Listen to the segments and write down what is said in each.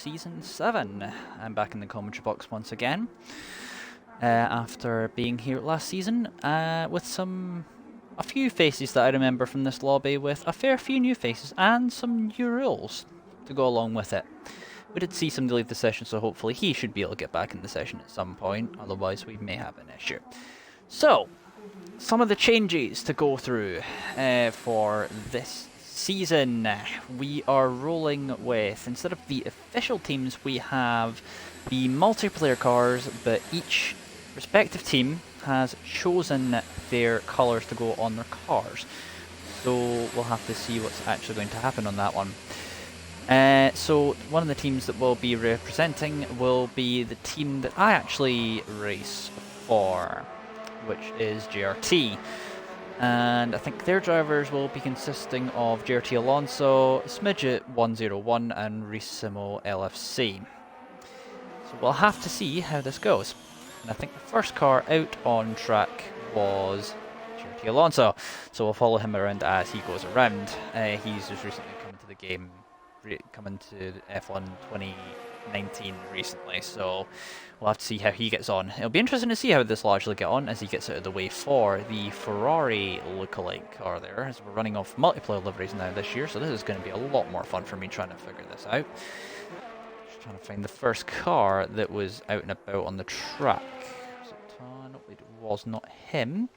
Season 7. I'm back in the commentary box once again, after being here last season, with a few faces that I remember from this lobby, with a fair few new faces, and some new rules to go along with it. We did see somebody leave the session, so hopefully he should be able to get back in the session at some point, otherwise we may have an issue. So, some of the changes to go through for this season. We are rolling with, instead of the official teams, we have the multiplayer cars, but each respective team has chosen their colours to go on their cars. So we'll have to see what's actually going to happen on that one. So one of the teams that we'll be representing will be the team that I actually race for, which is JRT. And I think their drivers will be consisting of JRT Alonso, Smidget 101 and Racimo LFC. So we'll have to see how this goes. And I think the first car out on track was JRT Alonso, so we'll follow him around as he goes around. He's just recently come into the game, coming to F1 2019 recently, so we'll have to see how he gets on. It'll be interesting to see how this largely get on as he gets out of the way for the Ferrari lookalike car there, as we're running off multiplayer liveries now this year, so this is going to be a lot more fun for me trying to figure this out. Just trying to find the first car that was out and about on the track. Was it Tan? No, it was not him.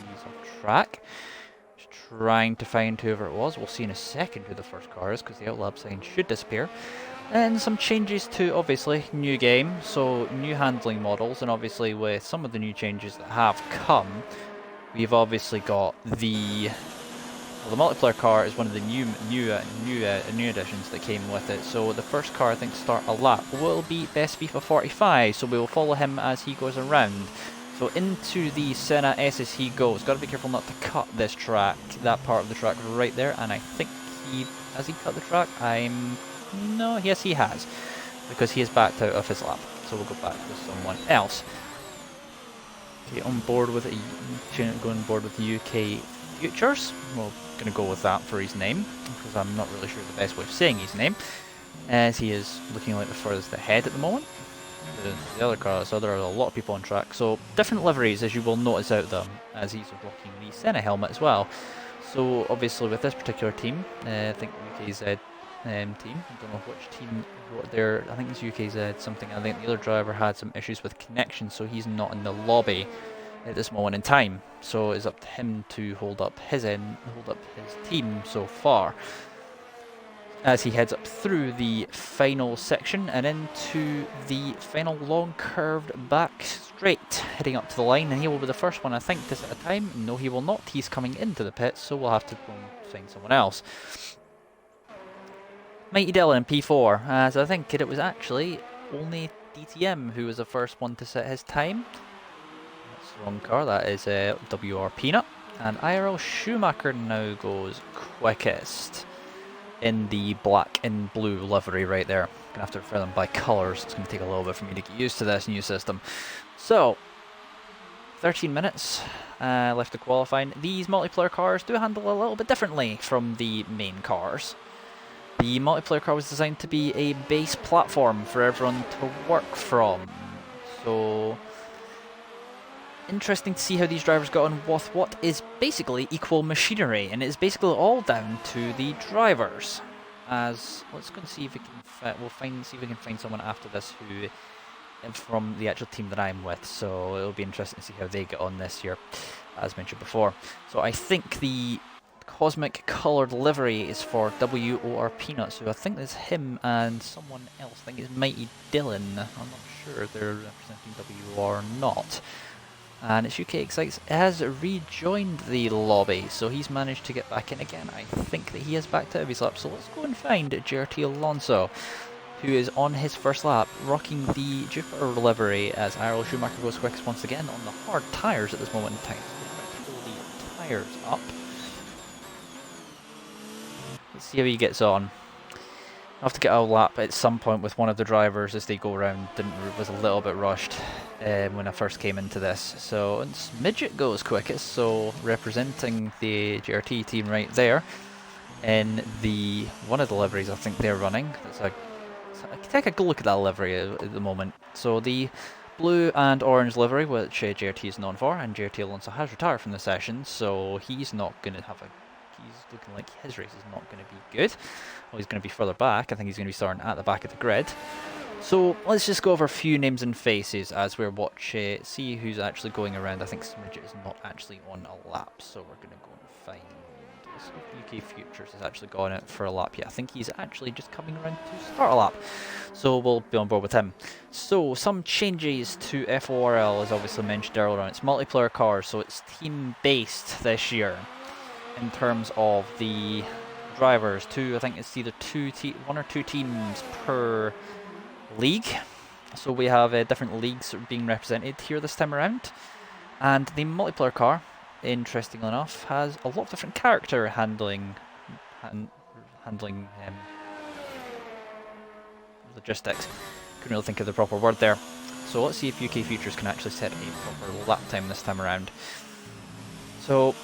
He's off track. Trying to find whoever it was. We'll see in a second who the first car is, because the outlap sign should disappear. And some changes to, obviously, new game, so new handling models, and obviously with some of the new changes that have come, we've obviously got the multiplayer car is one of the new additions that came with it. So the first car, I think, to start a lap will be Best FIFA 45, so we will follow him as he goes around. So into the Senna SS he goes. Got to be careful not to cut this track, that part of the track right there. And I think has he cut the track? No, yes he has, because he is backed out of his lap. So we'll go back with someone else. Okay, on board with UK Futures. We're gonna go with that for his name, because I'm not really sure the best way of saying his name, as he is looking like the furthest ahead at the moment. The other cars, so there are a lot of people on track. So different liveries, as you will notice out them, as he's rocking the Senna helmet as well. So obviously with this particular team, I think UKZ team, I don't know which team, I think it's UKZ something. I think the other driver had some issues with connection, so he's not in the lobby at this moment in time. So it's up to him to hold up his team so far, as he heads up through the final section and into the final long curved back straight, heading up to the line, and he will be the first one, I think, this at a time. No, he will not. He's coming into the pits, so we'll have to go and find someone else. Mighty Dylan in P4, as I think it was actually only DTM who was the first one to set his time. That's the wrong car, that is WR Peanut. And IRL Schumacher now goes quickest in the black and blue livery right there. Gonna have to refer them by colours. It's gonna take a little bit for me to get used to this new system. So 13 minutes left to qualifying. These multiplayer cars do handle a little bit differently from the main cars. The multiplayer car was designed to be a base platform for everyone to work from. So interesting to see how these drivers got on with what is basically equal machinery, and it's basically all down to the drivers. As let's go and see if we can see if we can find someone after this who from the actual team that I'm with. So it'll be interesting to see how they get on this year, as mentioned before. So I think the cosmic coloured livery is for WOR Peanuts, who I think is him and someone else. I think it's Mighty Dylan. I'm not sure if they're representing WOR or not. And it's UK Excites has rejoined the lobby, so he's managed to get back in again. I think that he is backed out of his lap, so let's go and find JRT Alonso, who is on his first lap, rocking the Jupiter livery as IRL Schumacher goes quickest once again on the hard tyres at this moment in time. So we're going to pull the tyres up. Let's see how he gets on. I'll have to get a lap at some point with one of the drivers as they go around. Was a little bit rushed when I first came into this. So Midget goes quickest, so representing the JRT team right there. in one of the liveries I think they're running. Take a good look at that livery at the moment. So the blue and orange livery, which JRT is known for, and JRT Alonso has retired from the session, so he's not going to have he's looking like his race is not going to be good. Well, he's going to be further back. I think he's going to be starting at the back of the grid. So let's just go over a few names and faces as we're watching, see who's actually going around. I think Smidget is not actually on a lap, so we're going to go and find. UK Futures has actually gone out for a lap. Yeah, I think he's actually just coming around to start a lap. So we'll be on board with him. So some changes to FORL, as obviously mentioned earlier on. It's multiplayer cars, so it's team-based this year in terms of the drivers. I think it's either one or two teams per league. So we have different leagues being represented here this time around. And the multiplayer car, interestingly enough, has a lot of different character handling logistics. Couldn't really think of the proper word there. So let's see if UK Futures can actually set a proper lap time this time around. So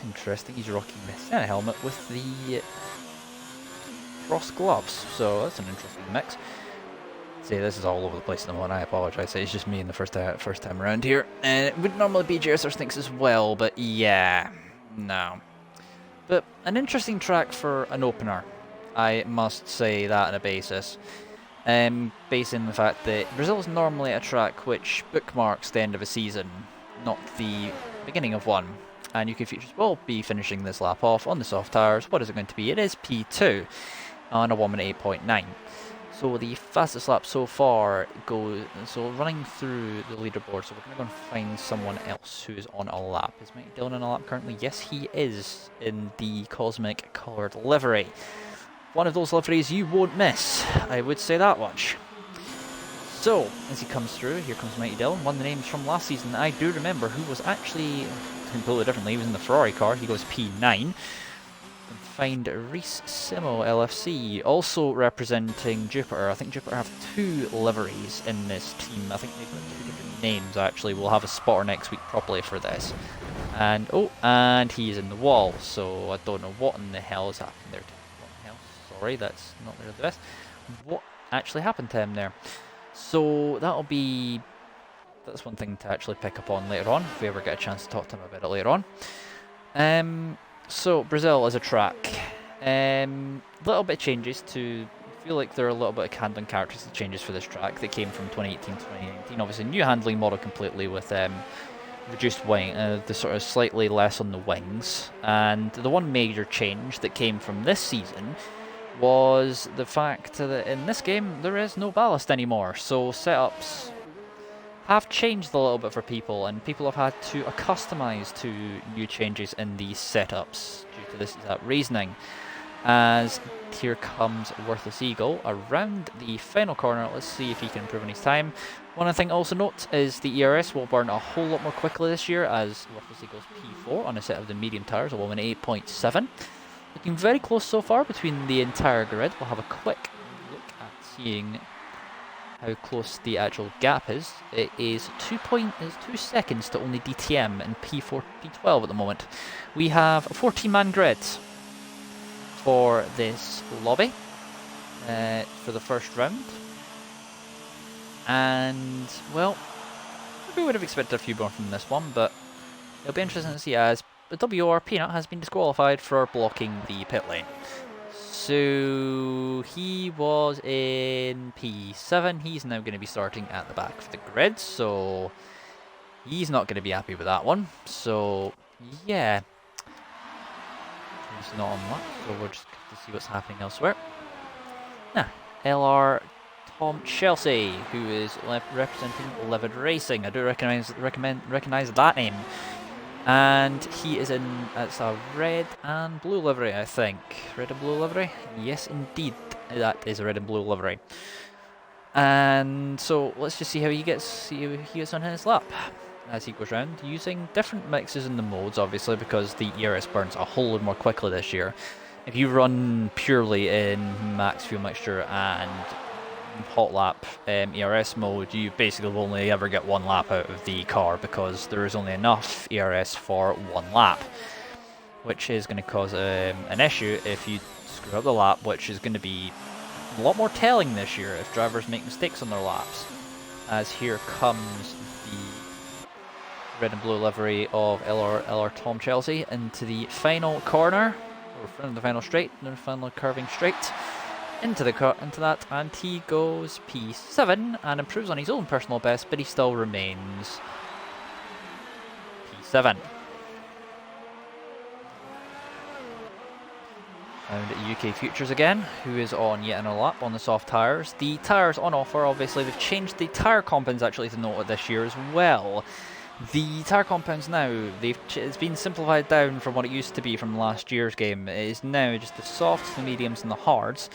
interesting, he's rocking the Senna helmet with the cross gloves. So that's an interesting mix. See, this is all over the place at the moment. I apologise. It's just me in the first time around here. And it would normally be JSR Stinks as well, but yeah, no. But an interesting track for an opener, I must say that on a basis. Based on the fact that Brazil is normally a track which bookmarks the end of a season, not the beginning of one. And UK Futures will be finishing this lap off on the soft tyres. What is it going to be? It is P2 on a 1:8.9. So the fastest lap so far goes, so running through the leaderboard, so we're going to go and find someone else who is on a lap. Is Mikey Dillon on a lap currently? Yes, he is, in the cosmic coloured livery. One of those liveries you won't miss, I would say that much. So, as he comes through, here comes Mikey Dillon, one of the names from last season I do remember, who was actually completely differently. He was in the Ferrari car, he goes P9. Find Reese Simo LFC, also representing Jupiter. I think Jupiter have two liveries in this team. I think they've got two different names actually. We'll have a spotter next week properly for this. And and he's in the wall, so I don't know what in the hell has happened there. What in the hell? Sorry, that's not really the best. What actually happened to him there? So that's one thing to actually pick up on later on, if we ever get a chance to talk to him about it later on. So Brazil as a track, little bit of changes to, I feel like there are a little bit of handling characteristic changes for this track that came from 2018 to 2019. Obviously new handling model completely with reduced wing, the sort of slightly less on the wings. And the one major change that came from this season was the fact that in this game there is no ballast anymore. So setups have changed a little bit for people, and people have had to accustomize to new changes in these setups due to that reasoning. As here comes Worthless Eagle around the final corner. Let's see if he can improve on his time. One thing also note is the ERS will burn a whole lot more quickly this year, as Worthless Eagle's P4 on a set of the medium tyres, a 1:8.7. Looking very close so far between the entire grid. We'll have a quick look at seeing how close the actual gap is. It is 2 seconds to only DTM and P4, P12 at the moment. We have a 14-man grid for this lobby for the first round. And, well, we would have expected a few more from this one, but it'll be interesting to see as the WR Peanut has been disqualified for blocking the pit lane. So he was in P7. He's now going to be starting at the back of the grid. So he's not going to be happy with that one. So yeah, he's not on that. So we'll just have to see what's happening elsewhere. LR Tom Chelsea, who is representing Livid Racing. I do recognize that name. And he is in, it's a red and blue livery, I think. Red and blue livery? Yes, indeed, that is a red and blue livery. And so let's just see how he gets on his lap as he goes around, using different mixes in the modes, obviously, because the ERS burns a whole lot more quickly this year. If you run purely in max fuel mixture and hot lap ERS mode, you basically will only ever get one lap out of the car because there is only enough ERS for one lap. which is going to cause an issue if you screw up the lap, which is going to be a lot more telling this year if drivers make mistakes on their laps. As here comes the red and blue livery of LR Tom Chelsea into the final corner, or in the final straight, the final curving straight. Into that, and he goes P7 and improves on his own personal best, but he still remains P7. Found at UK Futures again, who is on yet another lap on the soft tyres. The tyres on offer, obviously, they've changed the tyre compounds actually to note this year as well. The tyre compounds now, it's been simplified down from what it used to be from last year's game. It is now just the softs, the mediums, and the hards.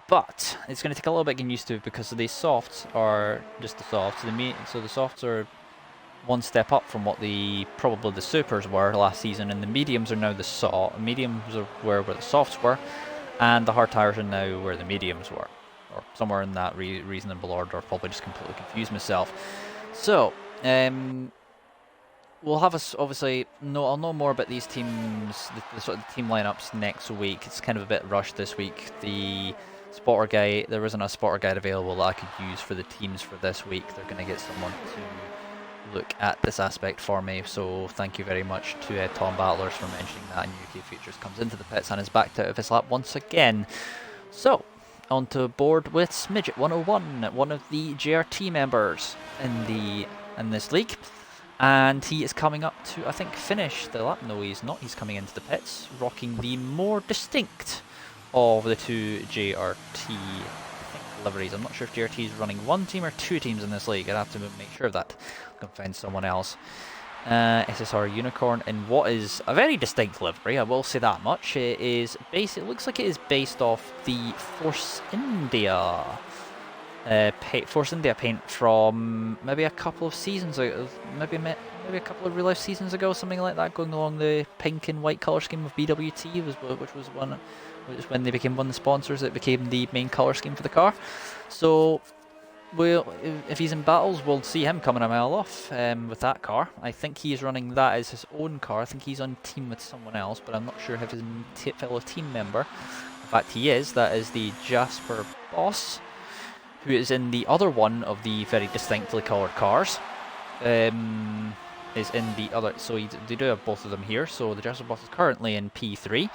But it's going to take a little bit getting used to because the softs are just the softs. So the softs are one step up from what probably the supers were last season, and the mediums are now the soft. Mediums are where the softs were, and the hard tyres are now where the mediums were, or somewhere in that reasonable order. I've probably just completely confused myself. So we'll have I'll know more about these teams, the sort of team lineups next week. It's kind of a bit rushed this week. The spotter guide, there isn't a spotter guide available that I could use for the teams for this week. They're going to get someone to look at this aspect for me, so thank you very much to Tom Battlers for mentioning that. And UK Futures comes into the pits and is backed out of his lap once again. So onto board with Smidget 101, one of the JRT members in this league, and he is coming up to, I think, finish the lap. No, he's not. He's coming into the pits rocking the more distinct of the two JRT liveries. I'm not sure if JRT is running one team or two teams in this league. I'd have to make sure of that. I can find someone else. SSR Unicorn in what is a very distinct livery, I will say that much. It looks like it is based off the Force India paint from maybe a couple of seasons ago, maybe a couple of real life seasons ago, something like that, going along the pink and white colour scheme of BWT, which was when they became one of the sponsors. It became the main colour scheme for the car. So if he's in battles, we'll see him coming a mile off with that car. I think he's running that as his own car. I think he's on team with someone else, but I'm not sure if his fellow team member. In fact, he is. That is the Jasper Boss, who is in the other one of the very distinctly coloured cars. Is in the other, so they do have both of them here. So the Jasper Boss is currently in P3.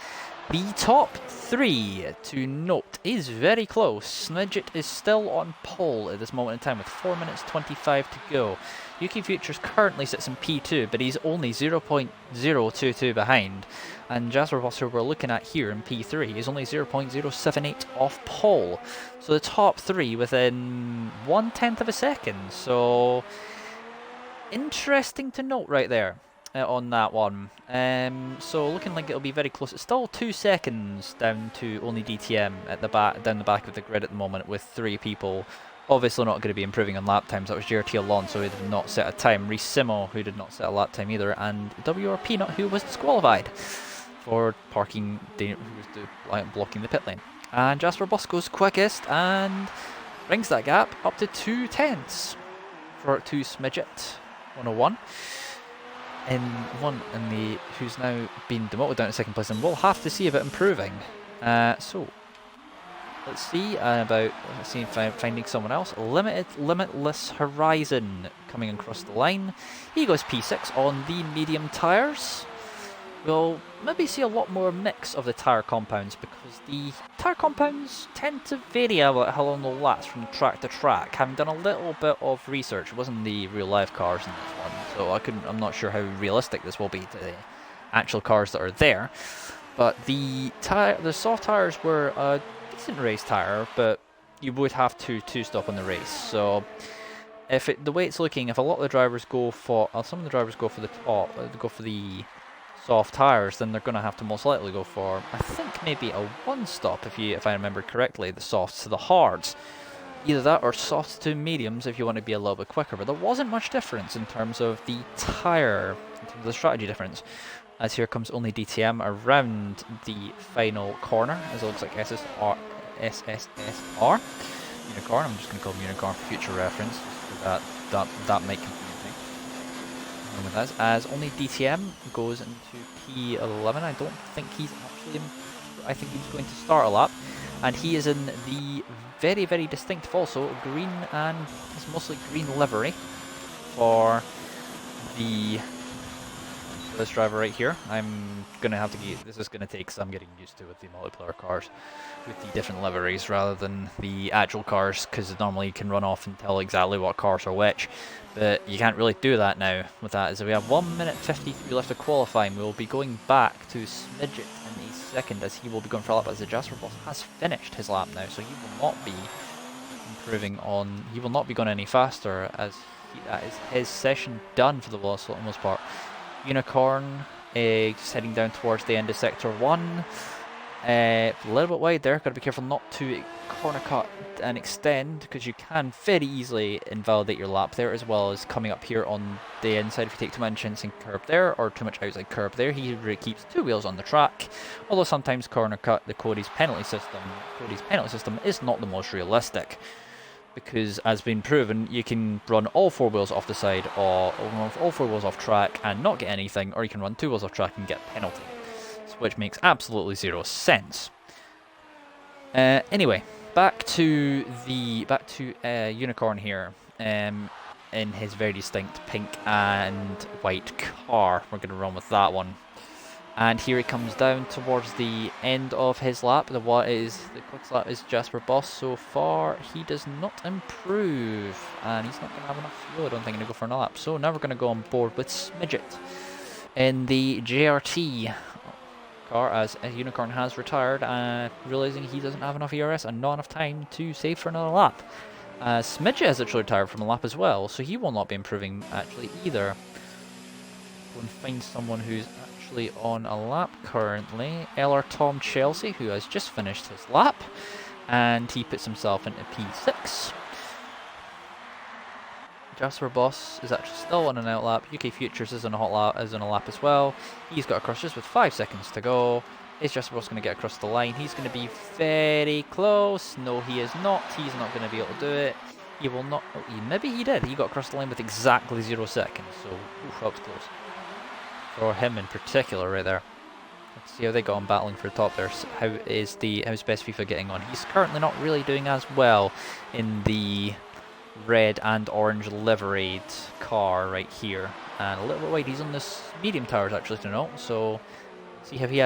The top three, to note, is very close. Smidget is still on pole at this moment in time with 4 minutes 25 to go. UK Futures currently sits in P2, but he's only 0.022 behind. And Jasper Boss, who we're looking at here in P3, is only 0.078 off pole. So the top three within 1/10 of a second. So interesting to note right there. On that one. So looking like it'll be very close. It's still 2 seconds down to only DTM at the back, down the back of the grid at the moment, with 3 people obviously not going to be improving on lap times. That was JRT Alonso, who did not set a time, Reece Simo, who did not set a lap time either, and WRP Nut, who was disqualified for parking, who was blocking the pit lane. And Jasper Boss goes quickest and brings that gap up to 2/10 to Smidget 101. Who's now been demoted down to second place, and we'll have to see about improving. So let's see finding someone else. Limitless Horizon coming across the line. He goes P6 on the medium tyres. We'll maybe see a lot more mix of the tyre compounds, because the tyre compounds tend to vary about how long they'll last from track to track. Having done a little bit of research, it wasn't the real life cars in this one, so I'm not sure how realistic this will be to the actual cars that are there. But the soft tyres were a decent race tyre, but you would have to two-stop on the race. So the way it's looking, if a lot of the drivers go for, some of the drivers go for the top, go for the soft tyres, then they're going to have to most likely go for, I think, maybe a one-stop, if I remember correctly, the softs to the hards. Either that or softs to mediums if you want to be a little bit quicker. But there wasn't much difference in terms of the tyre, in terms of the strategy difference. As here comes only DTM around the final corner, as it looks like SSR Unicorn. I'm just going to call him Unicorn for future reference, that might confuse me. With that, as only DTM goes into P11. I don't think he's actually I think he's going to start a lap. And he is in the very, very distinct also green, and it's mostly green livery for this driver right here. I'm gonna have to get, this is gonna take some getting used to with the multiplayer cars, with the different liveries rather than the actual cars, because normally you can run off and tell exactly what cars are which, but you can't really do that now with that. As we have 1 minute 53 left to qualifying, we will be going back to Smidget in a second, as he will be going for a lap, as the Jasper Boss has finished his lap now, so he will not be improving on, he will not be going any faster, as that is his session done for the most part. Unicorn just heading down towards the end of sector 1. A little bit wide there, gotta be careful not to corner cut and extend, because you can very easily invalidate your lap there, as well as coming up here on the inside if you take too much inside curb there, or too much outside curb there. He keeps 2 wheels on the track, although sometimes corner cut, the Cody's penalty system is not the most realistic, because as been proven, you can run all 4 wheels off the side, or all 4 wheels off track and not get anything, or you can run 2 wheels off track and get a penalty, which makes absolutely 0 sense. Anyway, back to Unicorn here, in his very distinct pink and white car. We're going to run with that one. And here he comes down towards the end of his lap. The quick lap is Jasper Boss. So far, he does not improve, and he's not going to have enough fuel, I don't think, to go for another lap. So now we're going to go on board with Smidget in the JRT car, as Unicorn has retired, realizing he doesn't have enough ERS and not enough time to save for another lap. Smidget has actually retired from a lap as well, so he will not be improving actually either. Go and find someone who's actually on a lap currently. LR Tom Chelsea, who has just finished his lap, and he puts himself into P6. Jasper Boss is actually still on an out lap. UK Futures is on a lap as well. He's got across just with 5 seconds to go. Is Jasper Boss going to get across the line? He's going to be very close. No, he is not. He's not going to be able to do it. He will not. Oh, maybe he did. He got across the line with exactly 0 seconds. So, oof, that was close. For him in particular, right there. Let's see how they got on battling for the top there. So how's Best FIFA getting on? He's currently not really doing as well in the red and orange liveried car right here, and a little bit wide. He's on this medium tires actually to note, so see how he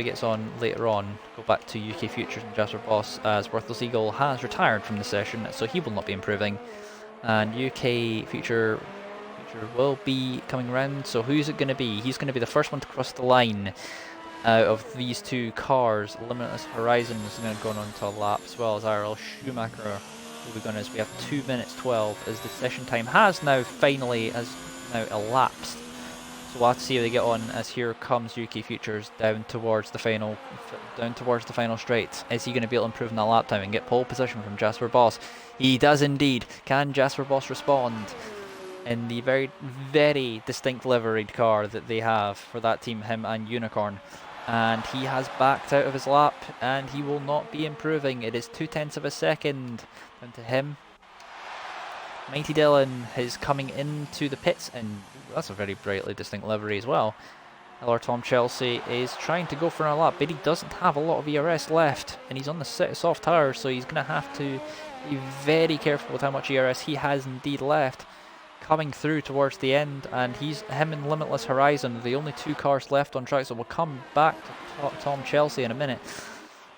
gets on later on. Go back to UK Futures and Jasper Boss, as Worthless Eagle has retired from the session, so he will not be improving, and UK Future will be coming around. So who's it going to be? He's going to be the first one to cross the line out of these 2 cars. Limitless Horizon is going to go on to a lap, as well as IRL Schumacher. We're going as we have 2 minutes 12, as the session time has now elapsed. So we'll have to see how they get on, as here comes UK Futures down towards the final straight. Is he going to be able to improve on that lap time and get pole position from Jasper Boss? He does indeed. Can Jasper Boss respond in the very, very distinct liveried car that they have for that team, him and Unicorn? And he has backed out of his lap, and he will not be improving. It is 0.2 of a second down to him. Mighty Dylan is coming into the pits, and that's a very brightly distinct livery as well. LR Tom Chelsea is trying to go for a lap, but he doesn't have a lot of ERS left, and he's on the soft tires, so he's going to have to be very careful with how much ERS he has indeed left. Coming through towards the end, and him and Limitless Horizon, the only 2 cars left on track, so we'll come back to Tom Chelsea in a minute.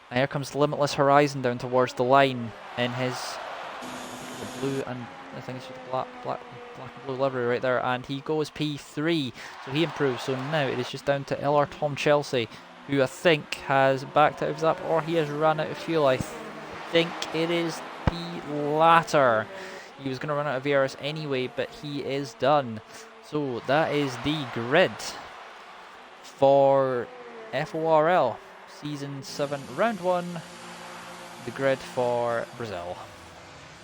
And here comes Limitless Horizon down towards the line in his blue, and I think it's just black and blue livery right there, and he goes P3, so he improves. So now it is just down to LR Tom Chelsea, who I think has backed out of his lap, or he has run out of fuel. I think it is the latter. He was going to run out of ERS anyway, but he is done. So that is the grid for FORL Season 7 Round 1. The grid for Brazil.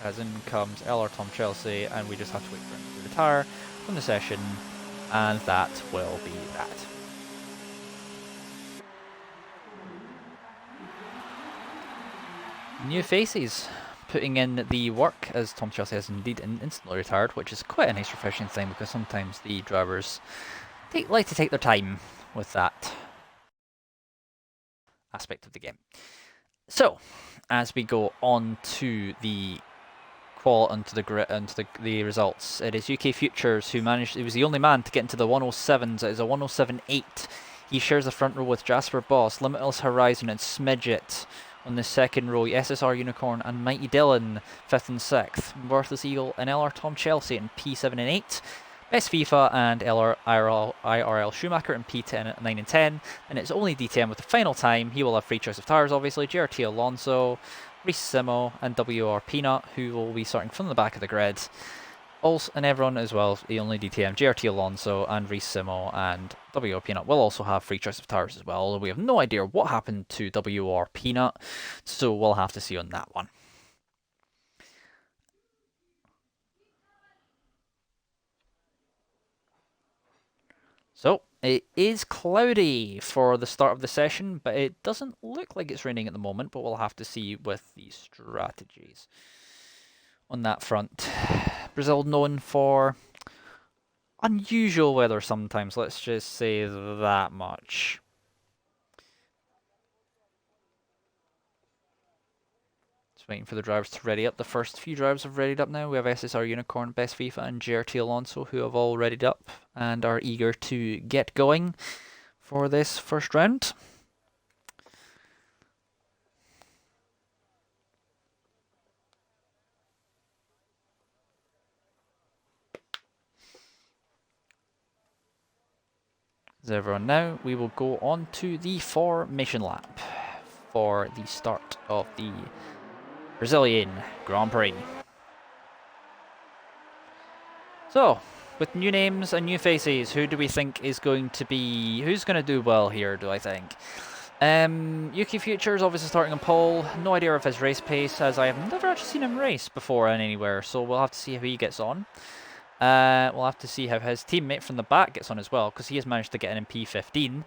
As in comes LR Tom Chelsea, and we just have to wait for him to retire from the session, and that will be that. New faces putting in the work, as Tom Chelsea has indeed instantly retired, which is quite a nice refreshing thing, because sometimes the drivers like to take their time with that aspect of the game. So, as we go on to the the results, it is UK Futures who managed. He was the only man to get into the 107s. It is a 107.8. He shares the front row with Jasper Boss, Limitless Horizon, and Smidget. On the second row, SSR Unicorn and Mighty Dylan, 5th and 6th. Worthless Eagle and LR Tom Chelsea in P7 and 8. Best FIFA and IRL Schumacher in P10, 9 and 10. And it's only DTM with the final time. He will have free choice of tyres, obviously. JRT Alonso, Reese Simo, and WR Peanut, who will be starting from the back of the grid. Also, and everyone as well, the only DTM, JRT Alonso and Reese Simo and WR Peanut will also have free choice of tyres as well, although we have no idea what happened to WR Peanut, so we'll have to see on that one. So, it is cloudy for the start of the session, but it doesn't look like it's raining at the moment, but we'll have to see with the strategies on that front. Brazil known for unusual weather sometimes, let's just say that much. Just waiting for the drivers to ready up. The first few drivers have readied up now. We have SSR Unicorn, Best FIFA and JRT Alonso who have all readied up and are eager to get going for this first round. As everyone now, we will go on to the formation lap for the start of the Brazilian Grand Prix. So, with new names and new faces, who do we think is going to be... Who's going to do well here, do I think? UK Futures obviously starting on pole. No idea of his race pace, as I have never actually seen him race before anywhere, so we'll have to see how he gets on. We'll have to see how his teammate from the back gets on as well, because he has managed to get in P15.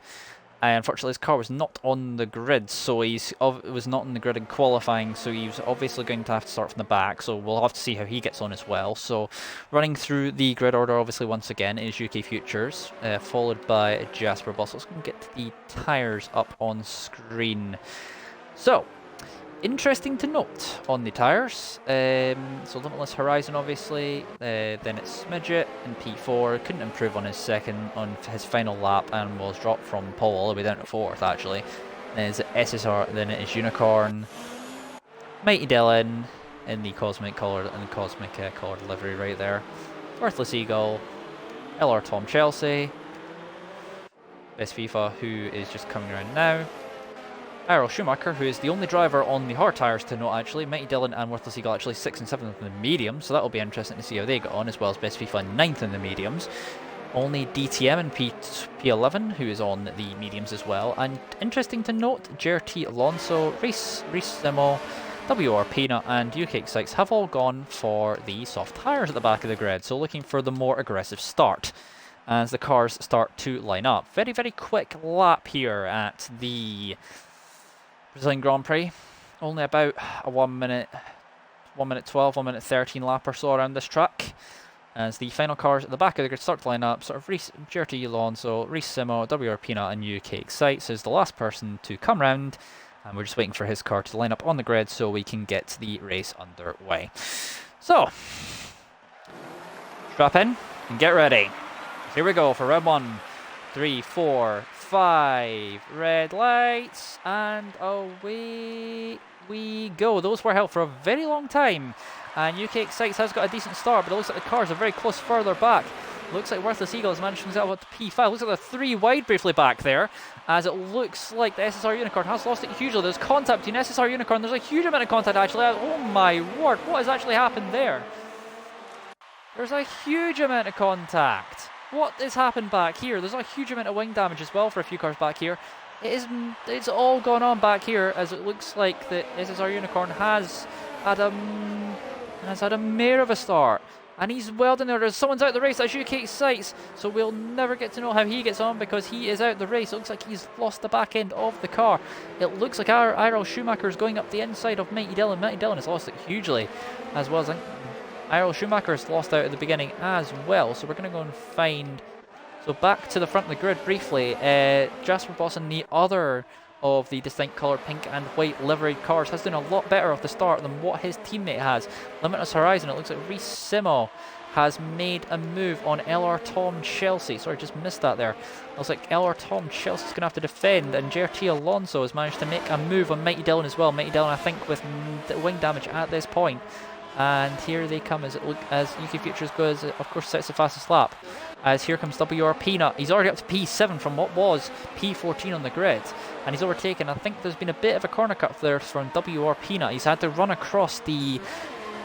Unfortunately, his car was not on the grid, so it was not on the grid in qualifying, so he was obviously going to have to start from the back, so we'll have to see how he gets on as well. So, running through the grid order, obviously, once again, is UK Futures, followed by Jasper Boss. Let's get the tyres up on screen. So, interesting to note on the tyres, so Limitless Horizon obviously, then it's Smidget in P4, couldn't improve on his final lap and was dropped from pole all the way down to 4th actually. Then it's SSR, then it is Unicorn, Mighty Dylan in the Cosmic colour and the Cosmic colour livery right there, Worthless Eagle, LR Tom Chelsea, Best FIFA who is just coming around now, IRL Schumacher, who is the only driver on the hard tyres to note actually. Mighty Dylan and Worthless Eagle actually 6th and 7th in the mediums, so that'll be interesting to see how they get on, as well as Best FIFA 9th in the mediums. Only DTM and P11 who is on the mediums as well. And interesting to note, JRT Alonso, Reese Simo, WR Peanut and UK Excites have all gone for the soft tyres at the back of the grid, so looking for the more aggressive start as the cars start to line up. Very, very quick lap here at the Brazilian Grand Prix. Only about a 1 minute 12, 1 minute 13 lap or so around this track. As the final cars at the back of the grid start to line up, sort of JRT Alonso, Reese Simo, WR Peanut and UK Excites is the last person to come round. And we're just waiting for his car to line up on the grid so we can get the race underway. So, strap in and get ready. Here we go for round 1. 3, 4, 5, red lights, and away we go. Those were held for a very long time, and UK Excites has got a decent start, but it looks like the cars are very close further back. Looks like Worthless Eagle has managed to get up to P5. Looks like they're 3 wide briefly back there, as it looks like the SSR Unicorn has lost it hugely. There's contact between SSR Unicorn. There's a huge amount of contact actually. Oh my word, what has actually happened there? There's a huge amount of contact. What has happened back here? There's a huge amount of wing damage as well for a few cars back here. It's all gone on back here, as it looks like the SSR Unicorn has had a mare of a start. And he's well down there. Someone's out the race. That's UK Excites. So we'll never get to know how he gets on because he is out the race. It looks like he's lost the back end of the car. It looks like IRL Schumacher is going up the inside of Mighty Dylan. Mighty Dylan has lost it hugely, as well as IRL Schumacher has lost out at the beginning as well. So we're going to go and find So back to the front of the grid briefly. Jasper Boss in the other of the distinct coloured pink and white liveried cars has done a lot better off the start than what his teammate has. Limitless Horizon, it looks like Reece Simo has made a move on LR Tom Chelsea. Sorry, just missed that there. Looks like LR Tom Chelsea's going to have to defend, and JRT Alonso has managed to make a move on Mighty Dylan as well. Mighty Dylan, I think, with wing damage at this point. And here they come as UK Futures goes, of course, sets the fastest lap. As here comes WR Peanut. He's already up to P7 from what was P14 on the grid. And he's overtaken. I think there's been a bit of a corner cut there from WR Peanut. He's had to run across the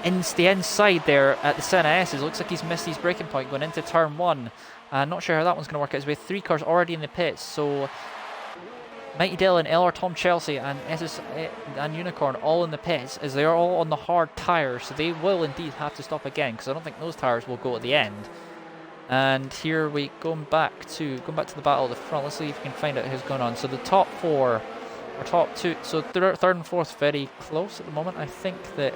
inside there at the Senna S's. Looks like he's missed his braking point going into turn 1. Not sure how that one's going to work out. His way 3 cars already in the pits. So Mighty Dylan, LR Tom Chelsea and SS and Unicorn all in the pits, as they are all on the hard tyres, so they will indeed have to stop again, because I don't think those tyres will go at the end. And here we going back to the battle at the front. Let's see if we can find out who's going on. So the top 4 or top 2, so third and fourth very close at the moment. I think that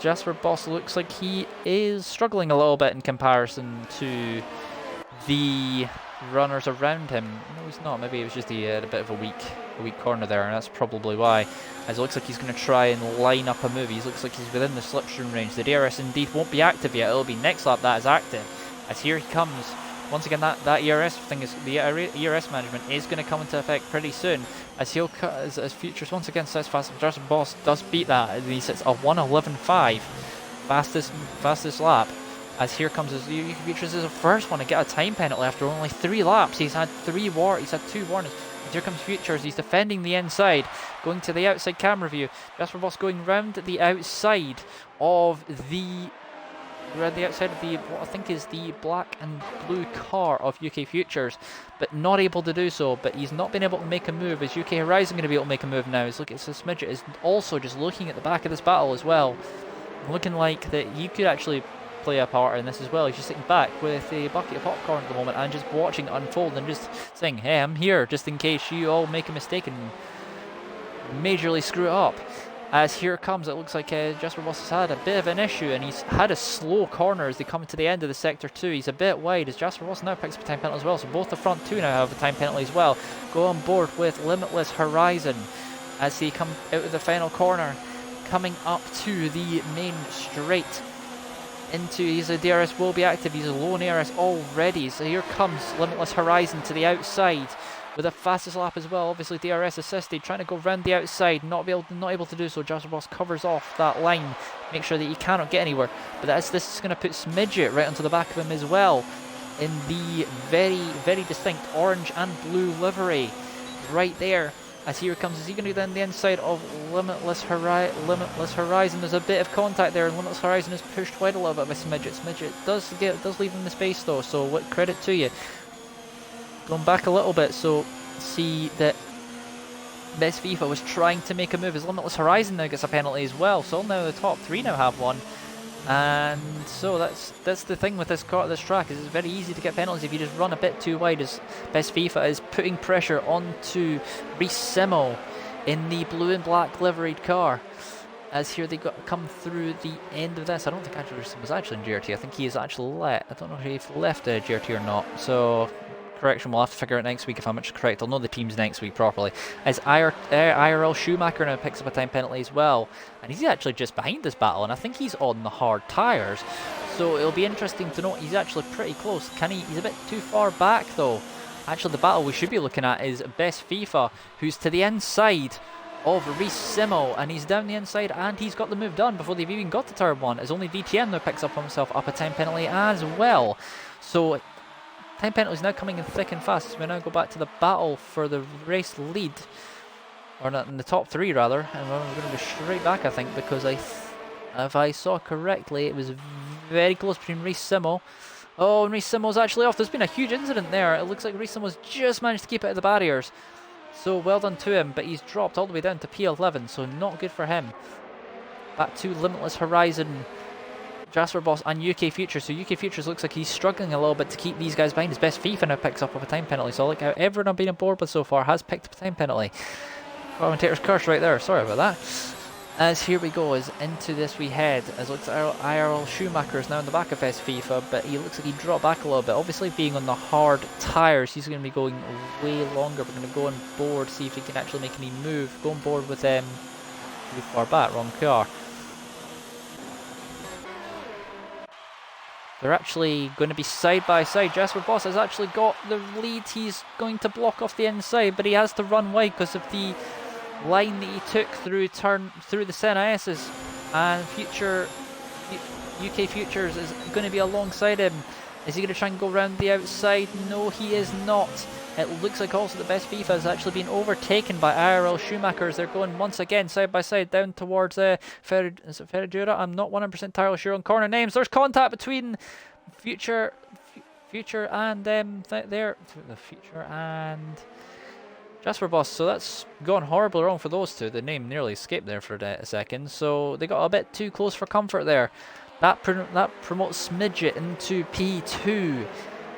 Jasper Boss looks like he is struggling a little bit in comparison to the runners around him. No, he's not. Maybe it was just a bit of a weak corner there, and that's probably why. As it looks like he's going to try and line up a move. He looks like he's within the slipstream range. The DRS indeed won't be active yet. It'll be next lap that is active. As here he comes. Once again, that ERS thing is the ERS management is going to come into effect pretty soon. As he'll cut as Futures once again sets fast. Justin Boss does beat that, and he sets a 1:11.5 fastest lap. As here comes his Futures is the first one to get a time penalty after only 3 laps. He's had 2 warnings. And here comes Futures. He's defending the inside, going to the outside camera view. Jasper Boss going round the outside of what I think is the black and blue car of UK Futures, but not able to do so. But he's not been able to make a move. Is UK Horizon going to be able to make a move now? As look at this midget is also just looking at the back of this battle as well, looking like that he could actually play a part in this as well. He's just sitting back with a bucket of popcorn at the moment and just watching it unfold and just saying, hey, I'm here just in case you all make a mistake and majorly screw it up. As here comes, it looks like Jasper Boss has had a bit of an issue, and he's had a slow corner as they come to the end of the sector 2. He's a bit wide as Jasper Boss now picks up a time penalty as well, so both the front 2 now have a time penalty as well. Go on board with Limitless Horizon as they come out of the final corner, coming up to the main straight. His DRS will be active. He's a low in ARS already. So here comes Limitless Horizon to the outside with the fastest lap as well. Obviously DRS assisted, trying to go round the outside, not able to do so. Jasper Boss covers off that line, make sure that he cannot get anywhere. But this is going to put Smidget right onto the back of him as well, in the very, very distinct orange and blue livery right there. As here comes, is he going to do then the inside of Limitless Horizon? There's a bit of contact there, and Limitless Horizon is pushed wide a little bit by Smidget. Smidget does leave him the space though, so what credit to you. Going back a little bit, so see that Best FIFA was trying to make a move as Limitless Horizon now gets a penalty as well. So now the top 3 now have one. And so that's the thing with this track, is it's very easy to get penalties if you just run a bit too wide, as Best FIFA is putting pressure onto Reece Simo in the blue and black liveried car. As here they come through the end of this. I don't think Reece Simo was actually in GRT. I think he is actually left. I don't know if he left GRT or not. So correction, we'll have to figure out next week if I'm much correct. I'll know the teams next week properly. As IRL Schumacher now picks up a time penalty as well, and he's actually just behind this battle, and I think he's on the hard tyres, so it'll be interesting to note. He's actually pretty close. He's a bit too far back though. Actually, the battle we should be looking at is Best FIFA, who's to the inside of Reece Simo, and he's down the inside, and he's got the move done before they've even got to turn 1, as only DTM now picks up himself up a time penalty as well. So time penalties now coming in thick and fast. So we now go back to the battle for the race lead, or not, in the top 3 rather, and we're going to go straight back, I think, because if I saw correctly, it was very close between Reece Simo. Oh, and Reece Simo's actually off. There's been a huge incident there. It looks like Reece Simo's just managed to keep it at the barriers. So well done to him, but he's dropped all the way down to P11, so not good for him. Back to Limitless Horizon, Jasper Boss and UK Futures. So UK Futures looks like he's struggling a little bit to keep these guys behind. His Best FIFA now picks up a time penalty. So I like how everyone I've been on board with so far has picked up a time penalty. Commentator's curse right there. Sorry about that. As here we go, as into this we head, as looks like IRL Schumacher is now in the back of S FIFA, but he looks like he dropped back a little bit. Obviously being on the hard tyres, he's going to be going way longer. We're going to go on board, see if he can actually make any move. Go on board with too far back, wrong car. They're actually going to be side by side. Jasper Boss has actually got the lead. He's going to block off the inside, but he has to run wide because of the line that he took through the Senna S's, and UK Futures is going to be alongside him. Is he going to try and go around the outside? No, he is not. It looks like also the Best FIFA has actually been overtaken by IRL Schumachers. They're going once again side by side down towards Ferradura. I'm not 100% entirely sure on corner names. There's contact between Future and Future and Jasper Boss, so that's gone horribly wrong for those two. The name nearly escaped there for a second, so they got a bit too close for comfort there. That promotes Smidget into P2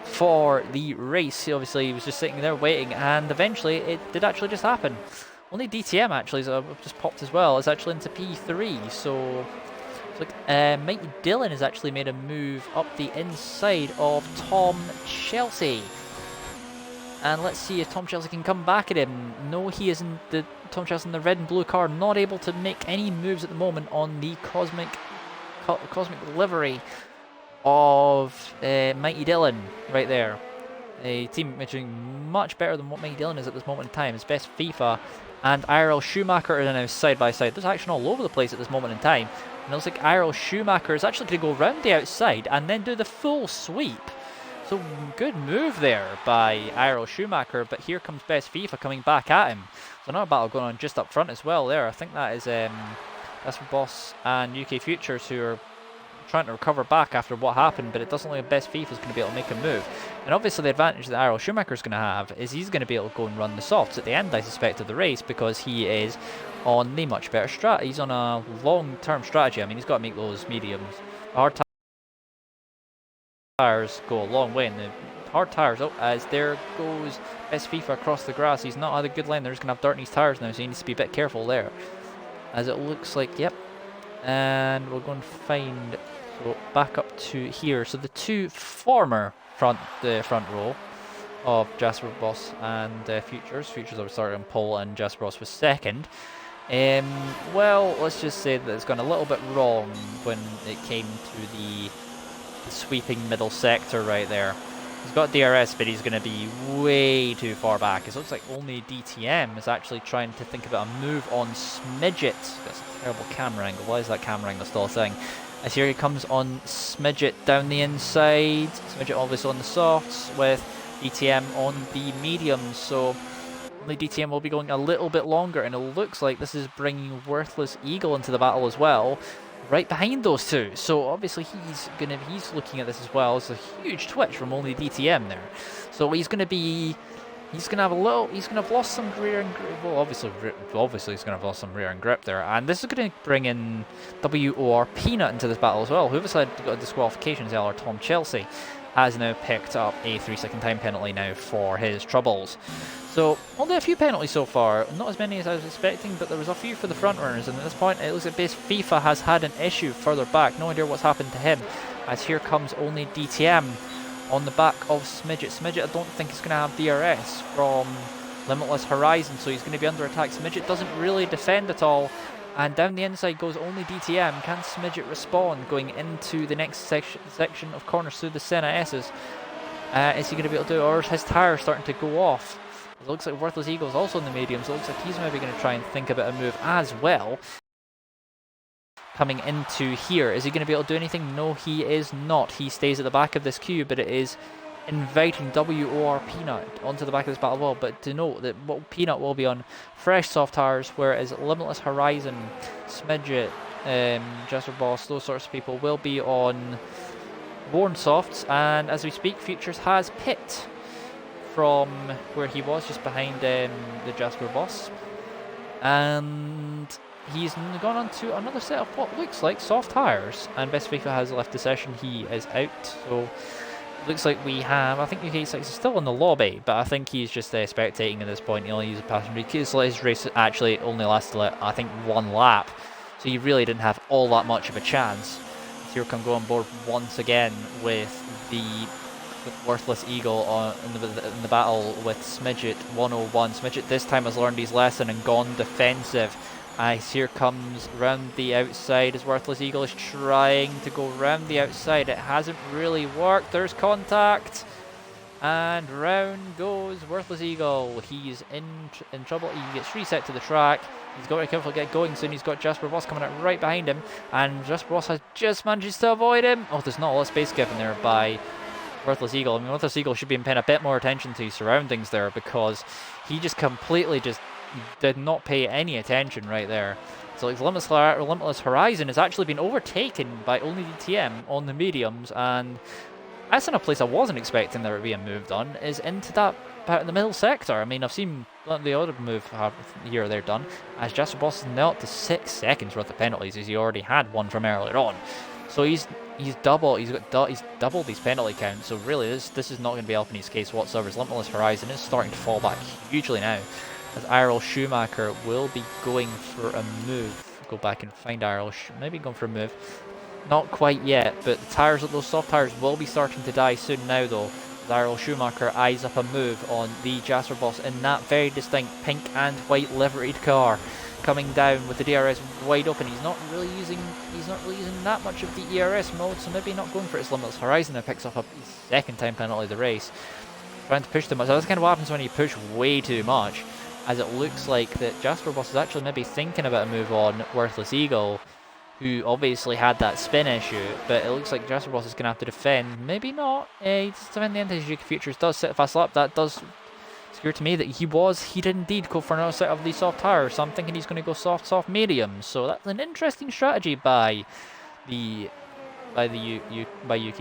for the race. Obviously, he was just sitting there waiting, and eventually it did actually just happen. Only DTM actually just popped as well. It's actually into P3, so it's like Mighty Dylan has actually made a move up the inside of Tom Chelsea. And let's see if Tom Chelsea can come back at him. No, he isn't. Tom Chelsea in the red and blue car, not able to make any moves at the moment on the cosmic livery of Mighty Dylan right there. A team which is doing much better than what Mighty Dylan is at this moment in time. It's Best FIFA and IRL Schumacher are now side by side. There's action all over the place at this moment in time. And it looks like IRL Schumacher is actually going to go round the outside and then do the full sweep. So good move there by IRL Schumacher, but here comes Best FIFA coming back at him. So another battle going on just up front as well there. I think that is Jasper Boss and UK Futures who are trying to recover back after what happened, but it doesn't look like Best FIFA is going to be able to make a move. And obviously the advantage that IRL Schumacher is going to have is he's going to be able to go and run the softs at the end, I suspect, of the race, because he is on the much better strat. He's on a long-term strategy. I mean, he's got to make those mediums. Hard tires go a long way, and the hard tires, as there goes Best FIFA across the grass. He's not had a good line. They're just going to have dirt in his tires now, so he needs to be a bit careful there. As it looks like, yep. And we're going to find, so back up to here. So the two former front row of Jasper Boss and Futures. Futures are starting on pole and Jasper Boss was second. Well, let's just say that it's gone a little bit wrong when it came to the sweeping middle sector right there. He's got DRS, but he's going to be way too far back. It looks like only DTM is actually trying to think about a move on Smidget. That's a terrible camera angle. Why is that camera angle still a thing? As here he comes on Smidget down the inside. Smidget obviously on the softs with DTM on the mediums. So only DTM will be going a little bit longer, and it looks like this is bringing Worthless Eagle into the battle as well, right behind those two. So obviously he's looking at this as well. It's a huge twitch from only DTM there. So he's going to have lost some rear and grip. Well, obviously he's going to have lost some rear and grip there. And this is going to bring in WOR Peanut into this battle as well. Whoever's had got a disqualification as well, or Tom Chelsea, has now picked up a 3-second time penalty now for his troubles. So only a few penalties so far, not as many as I was expecting, but there was a few for the front runners, and at this point it looks like Base FIFA has had an issue further back. No idea what's happened to him, as here comes only DTM on the back of Smidget. Smidget I don't think is going to have DRS from Limitless Horizon, so he's going to be under attack. Smidget doesn't really defend at all, and down the inside goes only DTM. Can Smidget respond going into the next section of corners through the Senna S's? Is he going to be able to do it, or is his tyre starting to go off? It looks like Worthless Eagle's also in the medium, so it looks like he's maybe going to try and think about a move as well. Coming into here, is he going to be able to do anything? No, he is not. He stays at the back of this queue, but it is inviting WOR Peanut onto the back of this battle wall. But to note that Peanut will be on fresh soft tires, whereas Limitless Horizon, Smidget, Jasper Boss, those sorts of people will be on worn softs. And as we speak, Futures has pit from where he was, just behind the Jasper Boss, and he's gone on to another set of what looks like soft tires, and Best FIFA has left the session. He is out, so looks like we have, I think UK6 is still in the lobby, but I think he's just spectating at this point. He only uses a passenger because his race actually only lasted, I think, one lap, so you really didn't have all that much of a chance. Here come go on board once again with Worthless Eagle in the battle with Smidget 101. Smidget this time has learned his lesson and gone defensive. As here comes round the outside as Worthless Eagle is trying to go round the outside. It hasn't really worked. There's contact. And round goes Worthless Eagle. He's in trouble. He gets reset to the track. He's got to be careful to get going soon. He's got Jasper Boss coming out right behind him. And Jasper Boss has just managed to avoid him. Oh, there's not a lot of space given there by Worthless Eagle. I mean, Worthless Eagle should be paying a bit more attention to his surroundings there, because he just completely did not pay any attention right there. So like Limitless Horizon has actually been overtaken by only DTM on the mediums, and that's in a place I wasn't expecting there to be a move done, is into that about in the middle sector. I mean, I've seen the other move here or there done, as Jasper Boss is now up to 6 seconds worth of penalties, as he already had one from earlier on. So he's doubled his penalty count. So really, this is not going to be helping his case whatsoever. His Limitless Horizon is starting to fall back hugely now, as Irel Schumacher will be going for a move. Go back and find Irel, maybe going for a move. Not quite yet, but the tires, those soft tires, will be starting to die soon now though. Irel Schumacher eyes up a move on the Jasper Boss in that very distinct pink and white liveried car, coming down with the DRS wide open. He's not really using that much of the ERS mode, so maybe not going for his Limitless Horizon. Now picks up a second time penalty of the race, trying to push too much. So that's kind of what happens when you push way too much, as it looks like that Jasper Boss is actually maybe thinking about a move on Worthless Eagle, who obviously had that spin issue, but it looks like Jasper Boss is going to have to defend. Maybe not. He does defend the end of his GP Futures, does set a fast lap. That does secure to me that he did indeed go for another set of the soft tires, so I'm thinking he's going to go soft, medium. So that's an interesting strategy by UK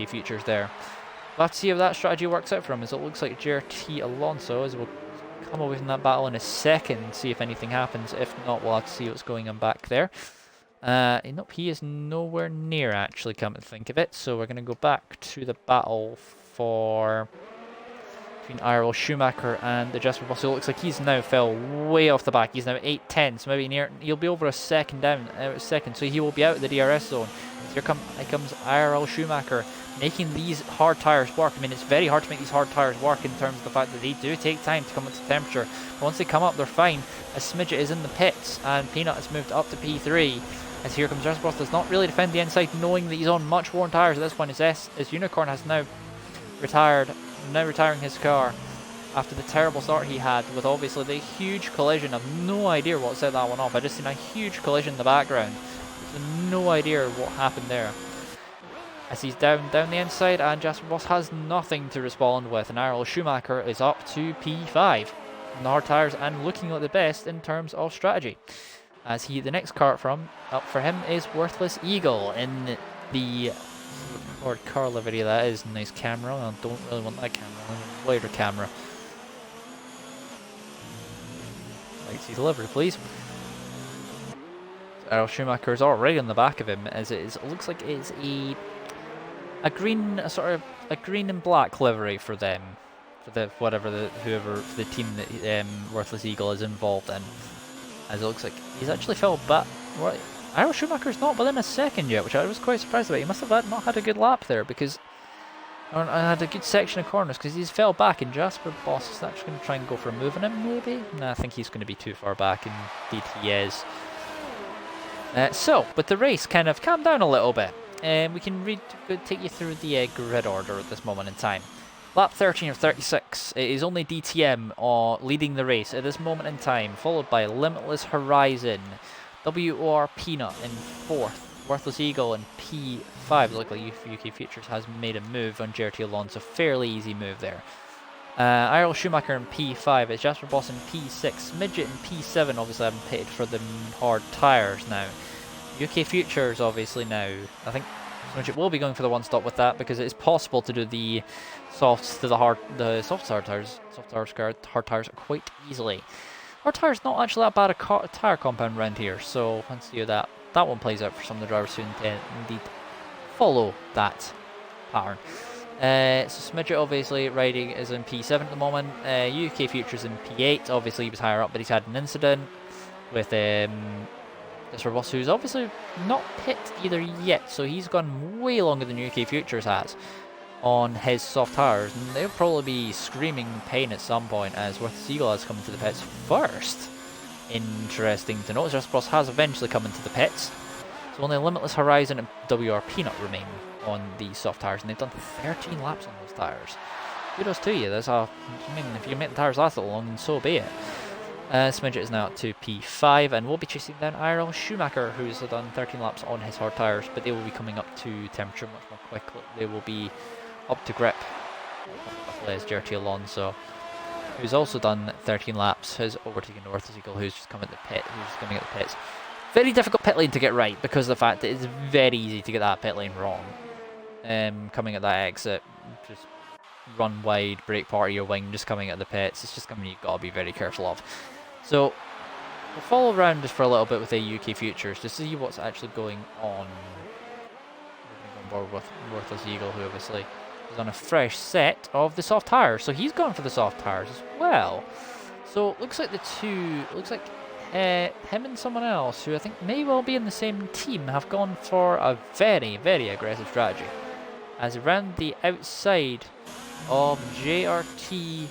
Futures there. We'll have to see how that strategy works out for him, as it looks like JRT Alonso as we'll come away from that battle in a second, see if anything happens. If not, we'll have to see what's going on back there. Nope, he is nowhere near, actually, come to think of it. So we're going to go back to the battle between Irel Schumacher and the Jasper Boss. So it looks like he's now fell way off the back. He's now 8-10, so maybe he'll be over a second down, so he will be out of the DRS zone. Here comes Irel Schumacher, making these hard tires work. I mean, it's very hard to make these hard tires work in terms of the fact that they do take time to come up to temperature. But once they come up, they're fine. As Smidget is in the pits, and Peanut has moved up to P3. As here comes Jasper Boss, does not really defend the inside, knowing that he's on much worn tires at this point. As Unicorn has now retiring his car after the terrible start he had with obviously the huge collision. I've no idea what set that one off. I just seen a huge collision in the background. So no idea what happened there. As he's down the inside, and Jasper Boss has nothing to respond with, and Irel Schumacher is up to P5 on the hard tires and looking like the best in terms of strategy. As the next car up for him is Worthless Eagle in the Ford car livery. That is a nice camera. I don't really want that camera. I want a wider camera. Like, see the livery, please. Irel Schumacher is already on the back of him, as it looks like it's a green and black livery for them, for the team that Worthless Eagle is involved in. As it looks like he's actually fell back. Right, Irel Schumacher's not within a second yet, which I was quite surprised about. He must have not had a good lap there, because I had a good section of corners, because he's fell back, and Jasper Boss is actually going to try and go for a move on him, maybe? No, I think he's going to be too far back, and indeed he is. But the race kind of calmed down a little bit. We can take you through the grid order at this moment in time. Lap 13 of 36, it is only DTM leading the race at this moment in time, followed by Limitless Horizon, WOR Peanut in 4th, Worthless Eagle in P5. Look like UK Futures has made a move on JRT Alonso, fairly easy move there. Irel Schumacher in P5, it's Jasper Boss in P6, Midget in P7, obviously I haven't pitted for the hard tyres now. UK Futures obviously now, I think Midget will be going for the one stop with that, because it is possible to do the softs to the hard tires quite easily. Hard tires not actually that bad a tyre compound around here, so let's see how that one plays out for some of the drivers who indeed follow that pattern. So Smidget obviously riding is in P7 at the moment. UK Futures in P8. Obviously he was higher up, but he's had an incident with This Robust, who's obviously not pit either yet, so he's gone way longer than UK Futures has on his soft tires, and they'll probably be screaming pain at some point as Worthless Eagle has come into the pits first. Interesting to note, Just Bros has eventually come into the pits, so only Limitless Horizon and WR Peanut remain on the soft tires, and they've done 13 laps on those tires. Kudos to you. I mean, if you can make the tires last that long, then so be it. Smidget is now at 2P5, and we'll be chasing down IRL Schumacher, who's done 13 laps on his hard tires, but they will be coming up to temperature much more quickly. They will be up to grip. As Gertie Alonso, who's also done 13 laps, has overtaken Worthless Eagle, who's just coming at the pits. Very difficult pit lane to get right because of the fact that it's very easy to get that pit lane wrong. Coming at that exit, just run wide, brake part of your wing, just coming at the pits. It's just something you've got to be very careful of. So we'll follow around just for a little bit with the UK Futures to see what's actually going on. We're going on board with Worthless Eagle, who obviously is on a fresh set of the soft tires. So he's gone for the soft tires as well. So it looks like him and someone else, who I think may well be in the same team, have gone for a very, very aggressive strategy. As around the outside of JRT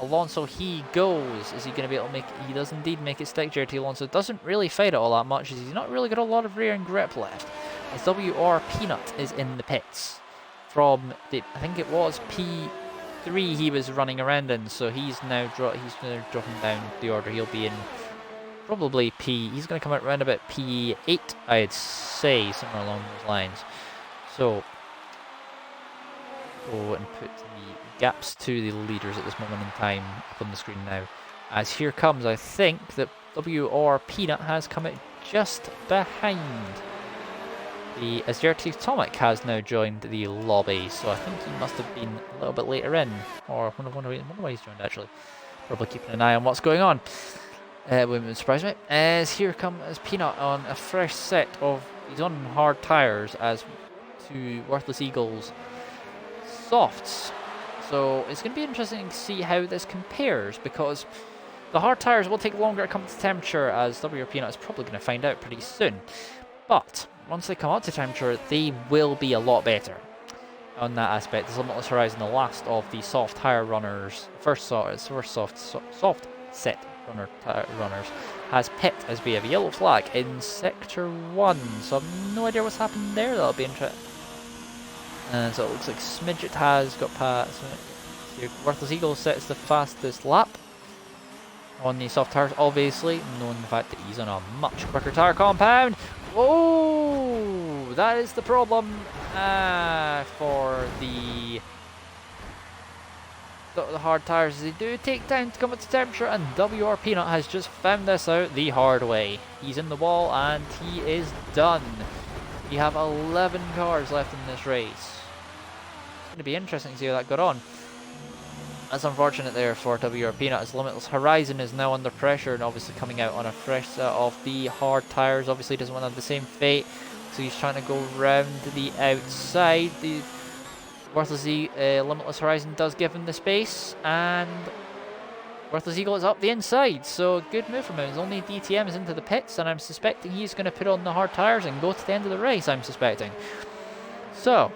Alonso he goes. Is he going to be able to make it? He does indeed make it stick. JRT Alonso doesn't really fight it all that much, as he's not really got a lot of rear end grip left. As WR Peanut is in the pits from the, I think it was P3 he was running around in, so he's now dropping down the order. He'll be in probably he's going to come out around about P8, I'd say, somewhere along those lines. So go and put the gaps to the leaders at this moment in time up on the screen now. As here comes, I think that WR Peanut has come out just behind as JRT Atomic has now joined the lobby, so I think he must have been a little bit later in, or I wonder why he's joined actually. Probably keeping an eye on what's going on. Wouldn't surprise me. As here comes Peanut on a fresh set of, he's on hard tires as to Worthless Eagles softs. So it's going to be interesting to see how this compares, because the hard tires will take longer to come to temperature, as WR Peanut is probably going to find out pretty soon. But once they come up to temperature, they will be a lot better on that aspect. As Limitless Horizon, the last of the soft tire runners, first soft set runners, has pit as we have a yellow flag in Sector 1. So I've no idea what's happened there. That'll be interesting. And so it looks like Smidget has got past. Worthless Eagle sets the fastest lap on the soft tires, obviously, knowing the fact that he's on a much quicker tire compound. Oh, that is the problem for the hard tires. They do take time to come up to temperature, and WR Peanut has just found this out the hard way. He's in the wall and he is done. We have 11 cars left in this race. It's going to be interesting to see how that got on. That's unfortunate there for WR Peanut, as Limitless Horizon is now under pressure and obviously coming out on a fresh set of the hard tires. Obviously doesn't want to have the same fate, so he's trying to go round the outside. The Worthless Limitless Horizon does give him the space, and Worthless Eagle is up the inside, so good move from him. His only DTM is into the pits, and I'm suspecting he's going to put on the hard tires and go to the end of the race, I'm suspecting. So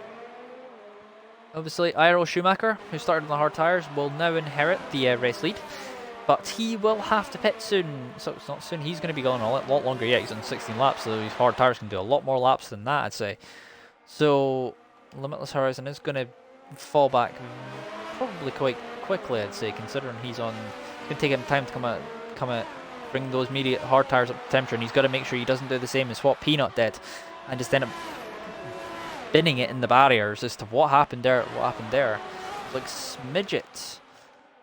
obviously, IRL Schumacher, who started on the hard tires, will now inherit the race lead, but he will have to pit soon. So it's not soon, he's going to be going a lot longer. Yeah, he's on 16 laps, so these hard tires can do a lot more laps than that, I'd say. So Limitless Horizon is going to fall back probably quite quickly, I'd say, considering he's on. It's going to take him time to come out, bring those immediate hard tires up to temperature, and he's got to make sure he doesn't do the same as what Peanut did, and just end up binning it in the barriers. As to what happened there. Like Smidget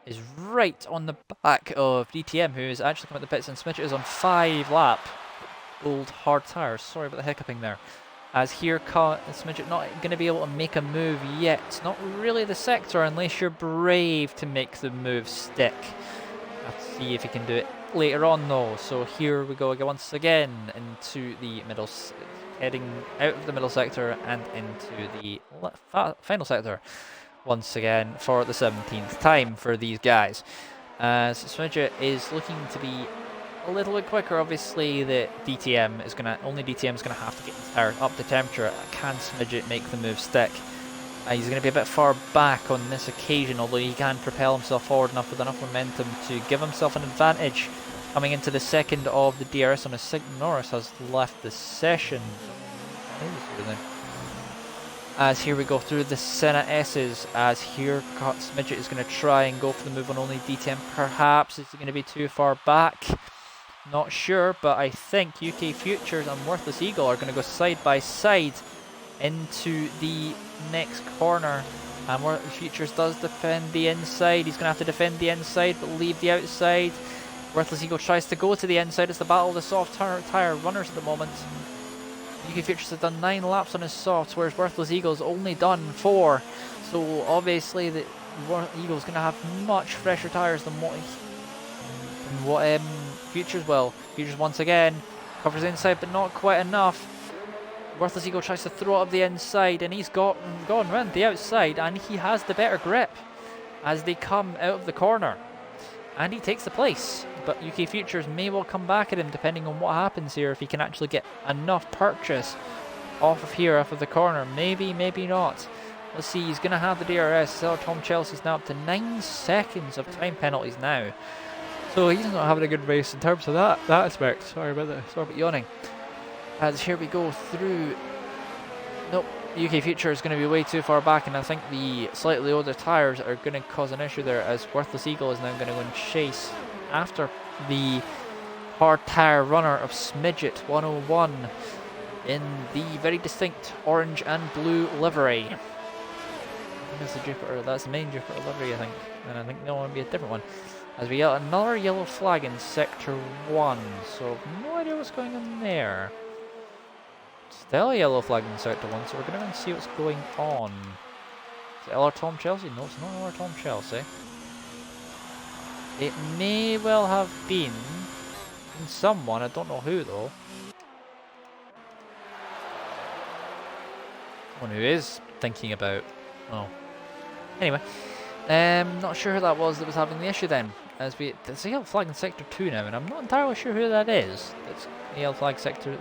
is right on the back of DTM, who is actually coming at the pits, and Smidget is on 5 lap old hard tires. Sorry about the hiccuping there. As here Smidget not going to be able to make a move yet. Not really the sector, unless you're brave to make the move stick. Let's see if he can do it later on though. So here we go once again into the middle, heading out of the middle sector and into the final sector once again for the 17th time for these guys. As Smidget is looking to be a little bit quicker. Obviously, the DTM is gonna have to get the tire up to temperature. Can Smidget make the move stick? He's going to be a bit far back on this occasion, although he can propel himself forward enough with enough momentum to give himself an advantage. Coming into the second of the DRS on a Norris has left the session. As here we go through the Senna S's, as here Smidget is going to try and go for the move on only DTM. Perhaps it's going to be too far back. Not sure, but I think UK Futures and Worthless Eagle are going to go side by side into the next corner. And Worthless Futures does defend the inside. He's going to have to defend the inside but leave the outside. Worthless Eagle tries to go to the inside. It's the battle of the soft tyre runners at the moment. UK Futures has done 9 laps on his softs, whereas Worthless Eagle's only done 4. So obviously the Eagle's going to have much fresher tyres than what Futures will. Futures once again covers the inside but not quite enough. Worthless Eagle tries to throw it up the inside, and he's gone round the outside, and he has the better grip as they come out of the corner. And he takes the place, but UK Futures may well come back at him depending on what happens here, if he can actually get enough purchase off of the corner. Maybe, maybe not. Let's see, he's going to have the DRS. Tom Chelsea's now up to 9 seconds of time penalties now. So he's not having a good race in terms of that aspect. Sorry about yawning. As here we go through. Nope, UK Future is going to be way too far back, and I think the slightly older tyres are going to cause an issue there, as Worthless Eagle is now going to go and chase after the hard tyre runner of Smidget 101 in the very distinct orange and blue livery. That's the Jupiter, that's the main Jupiter livery, I think, and I think no one will be a different one. As we get another yellow flag in sector 1, so no idea what's going on there. Still a yellow flag in sector 1, so we're going to go and see what's going on. Is it LR Tom Chelsea? No, it's not LR Tom Chelsea. It may well have been someone, I don't know who though. Someone who is thinking about, oh. Anyway, not sure who that was having the issue then. There's a yellow flag in sector 2 now, and I'm not entirely sure who that is. That's the yellow flag in sector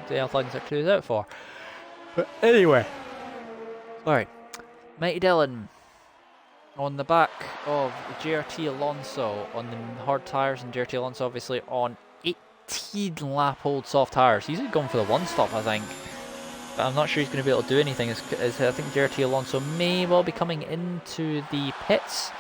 2 is out for. But anyway, sorry. Mighty Dylan on the back of JRT Alonso on the hard tyres, and JRT Alonso obviously on 18 lap old soft tyres. He's going for the one stop, I think. But I'm not sure he's going to be able to do anything. I think JRT Alonso may well be coming into the pits.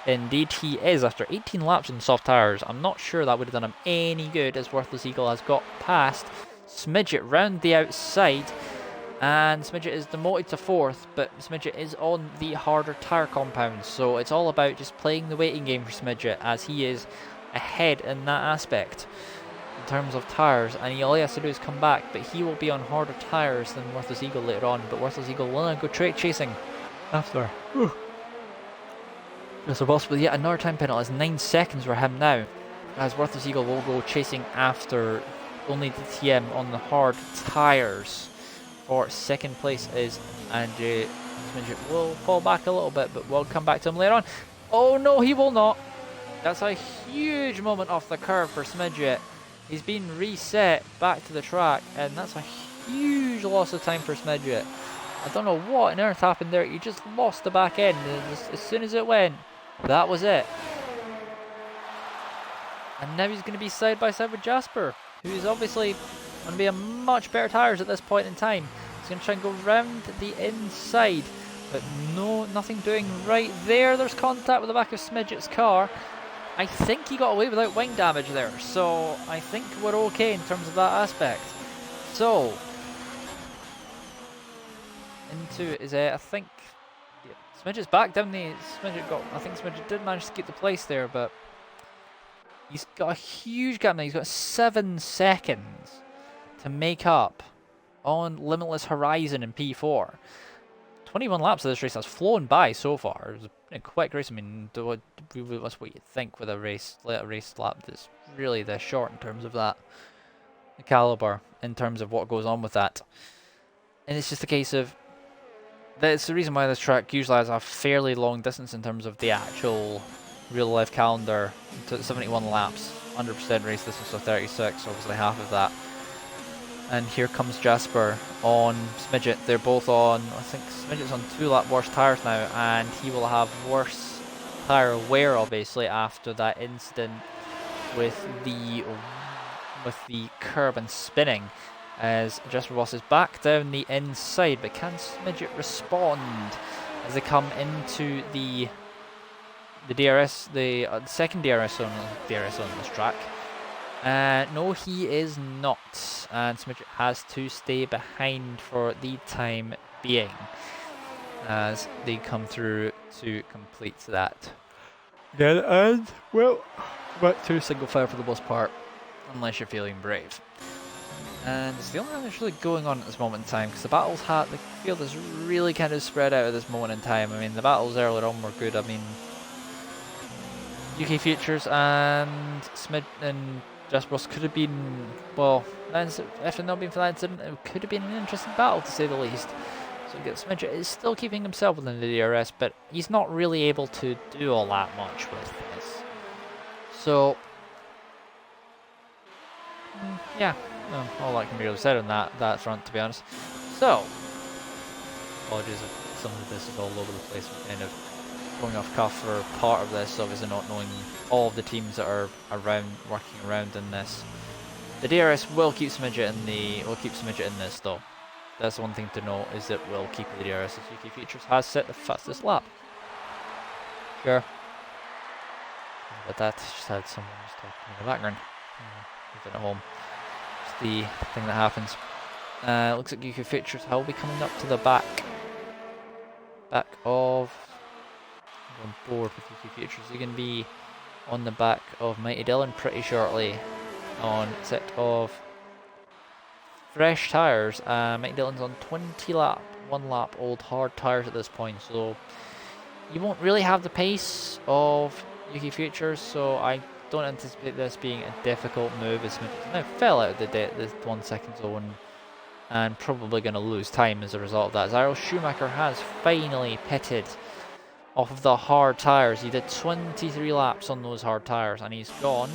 Indeed he is, after 18 laps in soft tyres. I'm not sure that would have done him any good, as Worthless Eagle has got past Smidget round the outside, and Smidget is demoted to 4th, but Smidget is on the harder tyre compound, so it's all about just playing the waiting game for Smidget, as he is ahead in that aspect in terms of tyres, and all he has to do is come back, but he will be on harder tyres than Worthless Eagle later on, but Worthless Eagle will not go chasing after. So possibly yet another time penalty. It's 9 seconds for him now, as Worthless Eagle will go chasing after only DTM on the hard tyres. For second place is Andrew Smidget. Will fall back a little bit, but we'll come back to him later on. Oh no, he will not. That's a huge moment off the curve for Smidget. He's been reset back to the track, and that's a huge loss of time for Smidget. I don't know what on earth happened there. He just lost the back end as soon as it went. That was it. And now he's going to be side by side with Jasper, who is obviously going to be on much better tyres at this point in time. He's going to try and go round the inside, but no, nothing doing right there. There's contact with the back of Smidget's car. I think he got away without wing damage there, so I think we're okay in terms of that aspect. So, into is I think Smidget's back down the I think Smidget did manage to keep the place there, but he's got a huge gap now. He's got 7 seconds to make up on Limitless Horizon in P4. 21 laps of this race has flown by so far. It was a quick race. I mean, that's what you'd think with a race lap that's really this short in terms of that the caliber, in terms of what goes on with that. And it's just a case of that's the reason why this track usually has a fairly long distance in terms of the actual real life calendar, to 71 laps. 100% race. This was a 36, obviously half of that. And here comes Jasper on Smidget. They're both on, I think Smidget's on 2 lap worse tyres now, and he will have worse tyre wear obviously after that incident with the curb and spinning, as Jasper Boss is back down the inside. But can Smidget respond as they come into the DRS, the second DRS on this track? No, he is not, and Smidget has to stay behind for the time being as they come through to complete that. Again, and well, back to single file for the most part, unless you're feeling brave. And it's the only thing that's really going on at this moment in time, because the battles the field is really kind of spread out at this moment in time. I mean, the battles earlier on were good. I mean, UK Futures and Smid and Jasper could have been, well, if it had not been for that incident, it could have been an interesting battle to say the least. So Smidget is still keeping himself within the DRS, but he's not really able to do all that much with this. So, yeah, all that can be really said on that front, to be honest. So, apologies if some of this is all over the place. We're kind of going off cuff for part of this, obviously not knowing all of the teams that are working around in this. The DRS will keep Smidget in this though. That's one thing to note, is that we'll keep the DRS as UK Futures has set the fastest lap. Sure. But that just had someone just talking in the background. Even at home. It's the thing that happens. Looks like UK Futures will be coming up to the back of, I'm on board with UK Futures. They're going to be on the back of Mighty Dylan pretty shortly on a set of fresh tyres. Mighty Dylan's on 1 lap old hard tyres at this point, so you won't really have the pace of UK Futures, so I don't anticipate this being a difficult move. As now fell out of the 1 second zone and probably going to lose time as a result of that. Zyro Schumacher has finally pitted off of the hard tyres. He did 23 laps on those hard tyres and he's gone.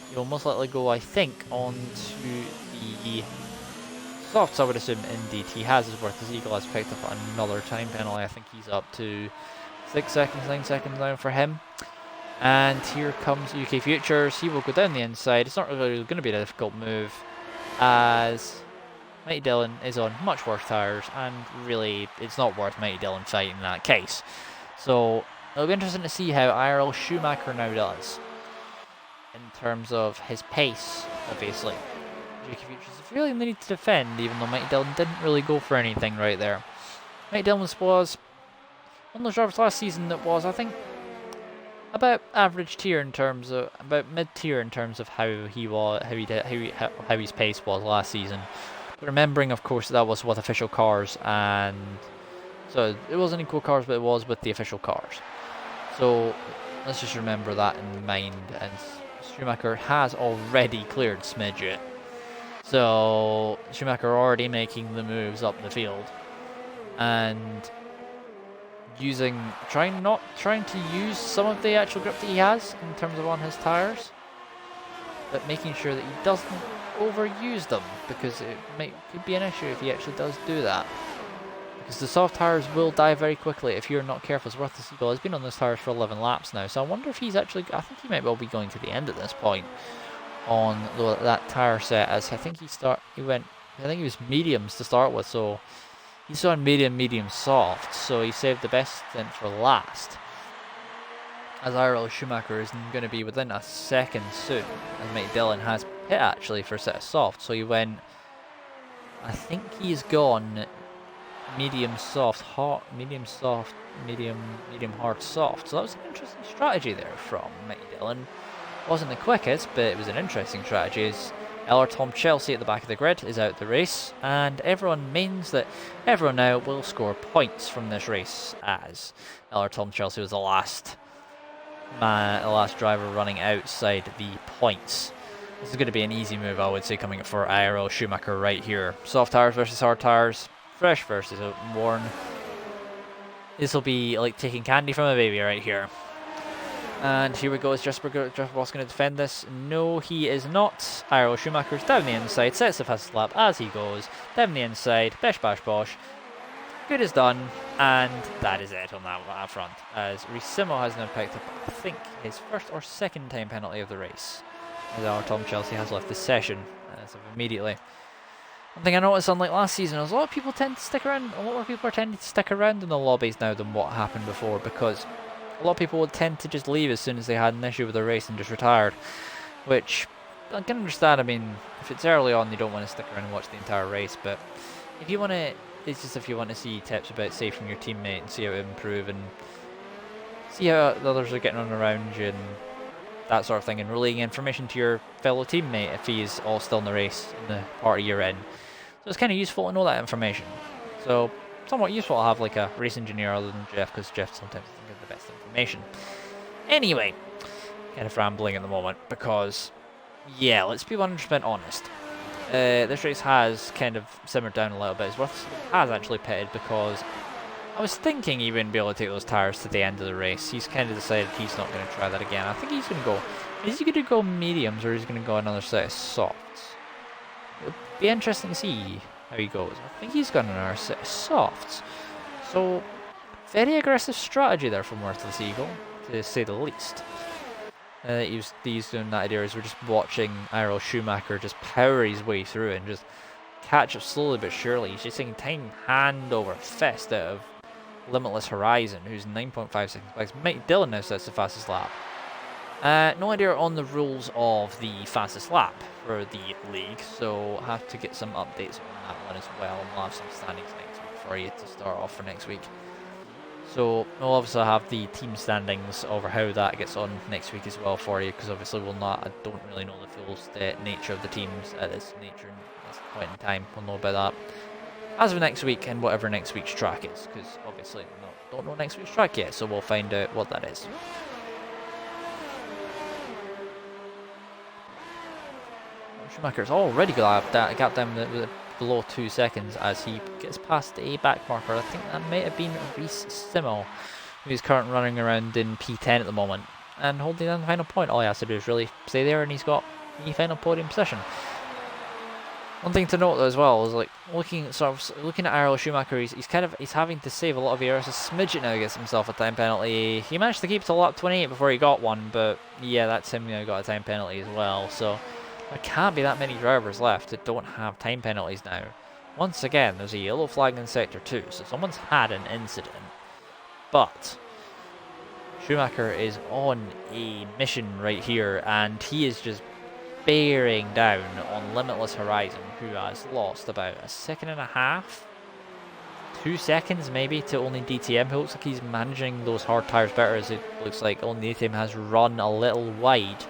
He will most likely go, I think, on to the softs, I would assume. Indeed, he has his worth. His Eagle has picked up another time penalty. I think he's up to 9 seconds now for him. And here comes UK Futures. He will go down the inside. It's not really going to be a difficult move, as Mighty Dylan is on much worse tyres, and really it's not worth Mighty Dylan fighting in that case. So it'll be interesting to see how IRL Schumacher now does in terms of his pace, obviously. UK Futures really need to defend, even though Mighty Dylan didn't really go for anything right there. Mighty Dylan was one of those drivers last season that was, I think, about average tier in terms of, about mid-tier in terms of how his pace was last season. But remembering, of course, that was with official cars, and so it wasn't equal cars, but it was with the official cars. So let's just remember that in mind. And Schumacher has already cleared Smidget, so Schumacher already making the moves up the field, and trying to use some of the actual grip that he has in terms of on his tires, but making sure that he doesn't overuse them, because it could be an issue if he actually does do that. Because the soft tires will die very quickly if you're not careful. Worthless Eagle has been on those tires for 11 laps now, so I wonder if he's actually, I think he might well be going to the end at this point on that tire set, as I think he was mediums to start with, so he's on medium, soft, so he saved the best stint for last. As IRL Schumacher is going to be within a second soon, as Mighty Dylan has pit actually for a set of soft, so he went, I think he's gone medium, soft, hard, medium, soft, medium, hard, soft. So that was an interesting strategy there from Mighty Dylan. Wasn't the quickest, but it was an interesting strategy. As Eller Tom Chelsea at the back of the grid is out the race, and everyone means that everyone now will score points from this race, as Eller Tom Chelsea was the last driver running outside the points. This is going to be an easy move, I would say, coming for IRL Schumacher right here. Soft tires versus hard tires, fresh versus worn. This will be like taking candy from a baby right here. And here we go, is Jasper Boss going to defend this? No, he is not. Iro Schumacher's down the inside, sets the fastest lap as he goes. Down the inside, Besh Bash Bosh. Good is done, and that is it on that front. As Ricimo has now picked up, I think, his first or second time penalty of the race. As our Tom Chelsea has left the session as of immediately. One thing I noticed, unlike last season, is a lot of people tend to stick around. A lot more people are tending to stick around in the lobbies now than what happened before, because a lot of people would tend to just leave as soon as they had an issue with the race and just retired. Which I can understand. I mean, if it's early on, you don't want to stick around and watch the entire race. But if you want to, it's just if you want to see tips about saving your teammate and see how to improve and see how the others are getting on around you and that sort of thing, and relaying information to your fellow teammate if he is all still in the race in the party you're in. So it's kind of useful to know that information. So somewhat useful to have like a race engineer other than Jeff, because Jeff sometimes doesn't give the best information. Anyway, kind of rambling at the moment because, yeah, let's be 100% honest. This race has kind of simmered down a little bit. Worth has actually pitted because I was thinking he wouldn't be able to take those tyres to the end of the race. He's kind of decided he's not going to try that again. I think he's going to go... Is he going to go mediums or is he going to go another set of softs? It'll be interesting to see how he goes. I think he's got another set of softs. So, very aggressive strategy there from Worthless Eagle, to say the least. He's doing that idea as we're just watching Iro Schumacher just power his way through and just catch up slowly but surely. He's just taking time hand over fist out of Limitless Horizon, who's 9.5 seconds back. Mike Dillon now sets the fastest lap. No idea on the rules of the fastest lap for the league, so have to get some updates on that one as well, and we'll have some standings next week for you to start off for next week. So we'll obviously have the team standings over how that gets on next week as well for you, because obviously I don't really know the full nature of the teams at this point in time. We'll know about that as of next week and whatever next week's track is, because obviously don't know next week's track yet, so we'll find out what that is. Schumacher's already got down below 2 seconds as he gets past a back marker. I think that might have been Reese Simmel, who's currently running around in P10 at the moment and holding down the final point. All he has to do is really stay there, and he's got the final podium position. One thing to note though as well is looking at Iro Schumacher, he's having to save a lot of errors. A smidget now gets himself a time penalty. He managed to keep to lap 28 before he got one, but yeah, that's him now got a time penalty as well. So there can't be that many drivers left that don't have time penalties now. Once again, there's a yellow flag in Sector 2, so someone's had an incident. But Schumacher is on a mission right here, and he is just bearing down on Limitless Horizon, who has lost about a second and a half, 2 seconds maybe, to only DTM, who looks like he's managing those hard tyres better, as it looks like only DTM has run a little wide.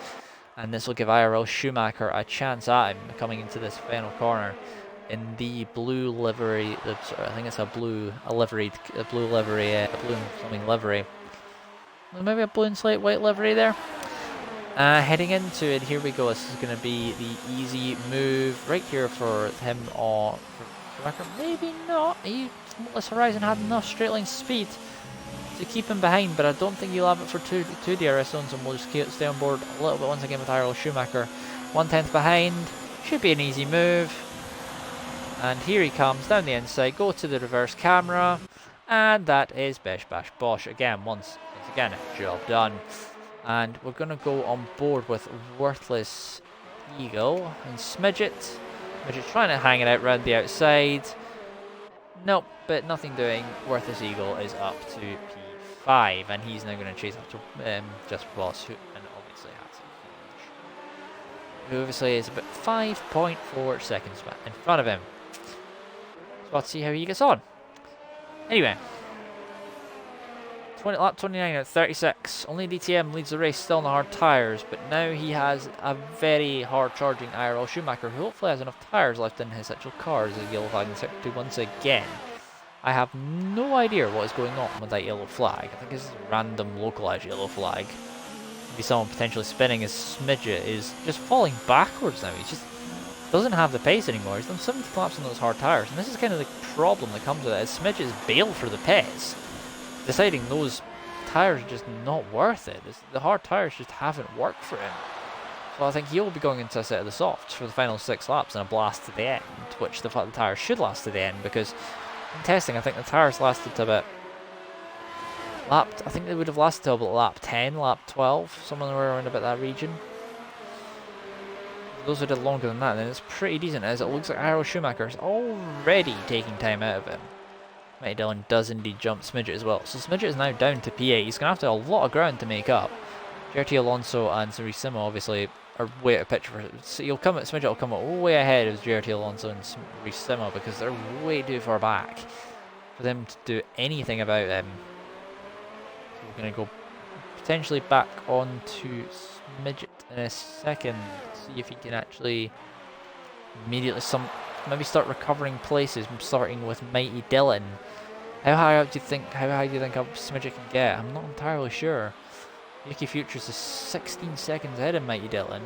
And this will give Iro Schumacher a chance at him coming into this final corner in the blue livery. Sorry, I think it's a blue livery. Maybe a blue and slate white livery there. Heading into it, here we go. This is going to be the easy move right here for him or for Schumacher. Maybe not. Limitless Horizon had enough straight line speed to keep him behind, but I don't think he'll have it for two DRS zones, and we'll just stay on board a little bit once again with Iro Schumacher. 1/10 behind, should be an easy move. And here he comes down the inside, go to the reverse camera, and that is Besh Bash Bosh again. Once again, job done. And we're going to go on board with Worthless Eagle and Smidget. Smidget trying to hang it out round the outside. Nope, but nothing doing. Worthless Eagle is up to P5, and he's now going to chase after Just Boss, who obviously has a finish. Who obviously is about 5.4 seconds in front of him. So let's see how he gets on. Anyway, lap 29 at 36. Only DTM leads the race, still on the hard tyres, but now he has a very hard charging Iro Schumacher, who hopefully has enough tyres left in his actual car. As a yellow flag in Sector 2 once again. I have no idea what is going on with that yellow flag. I think it's a random localized yellow flag. Maybe someone potentially spinning his Smidget is just falling backwards now. He just doesn't have the pace anymore. He's done 70 laps on those hard tyres, and this is kind of the problem that comes with it. Smidget is bailed for the pits, deciding those tyres are just not worth it. The hard tyres just haven't worked for him. So I think he'll be going into a set of the softs for the final 6 laps and a blast to the end, which the tyres should last to the end, because in testing I think the tyres lasted to about I think they would have lasted till about lap 10, lap 12, somewhere around about that region. Those who did longer than that, then it's pretty decent, as it looks like Arrow Schumacher's already taking time out of him. Matty Dillon does indeed jump Smidget as well. So Smidget is now down to P8. He's going to have a lot of ground to make up. GRT Alonso and Racimo obviously are way out of picture. So Smidget will come way ahead of GRT Alonso and Racimo because they're way too far back for them to do anything about them. So we're going to go potentially back on to Smidget in a second. See if he can actually immediately maybe start recovering places, starting with Mighty Dillon. How high do you think Smidget can get? I'm not entirely sure. UK Futures is 16 seconds ahead of Mighty Dillon.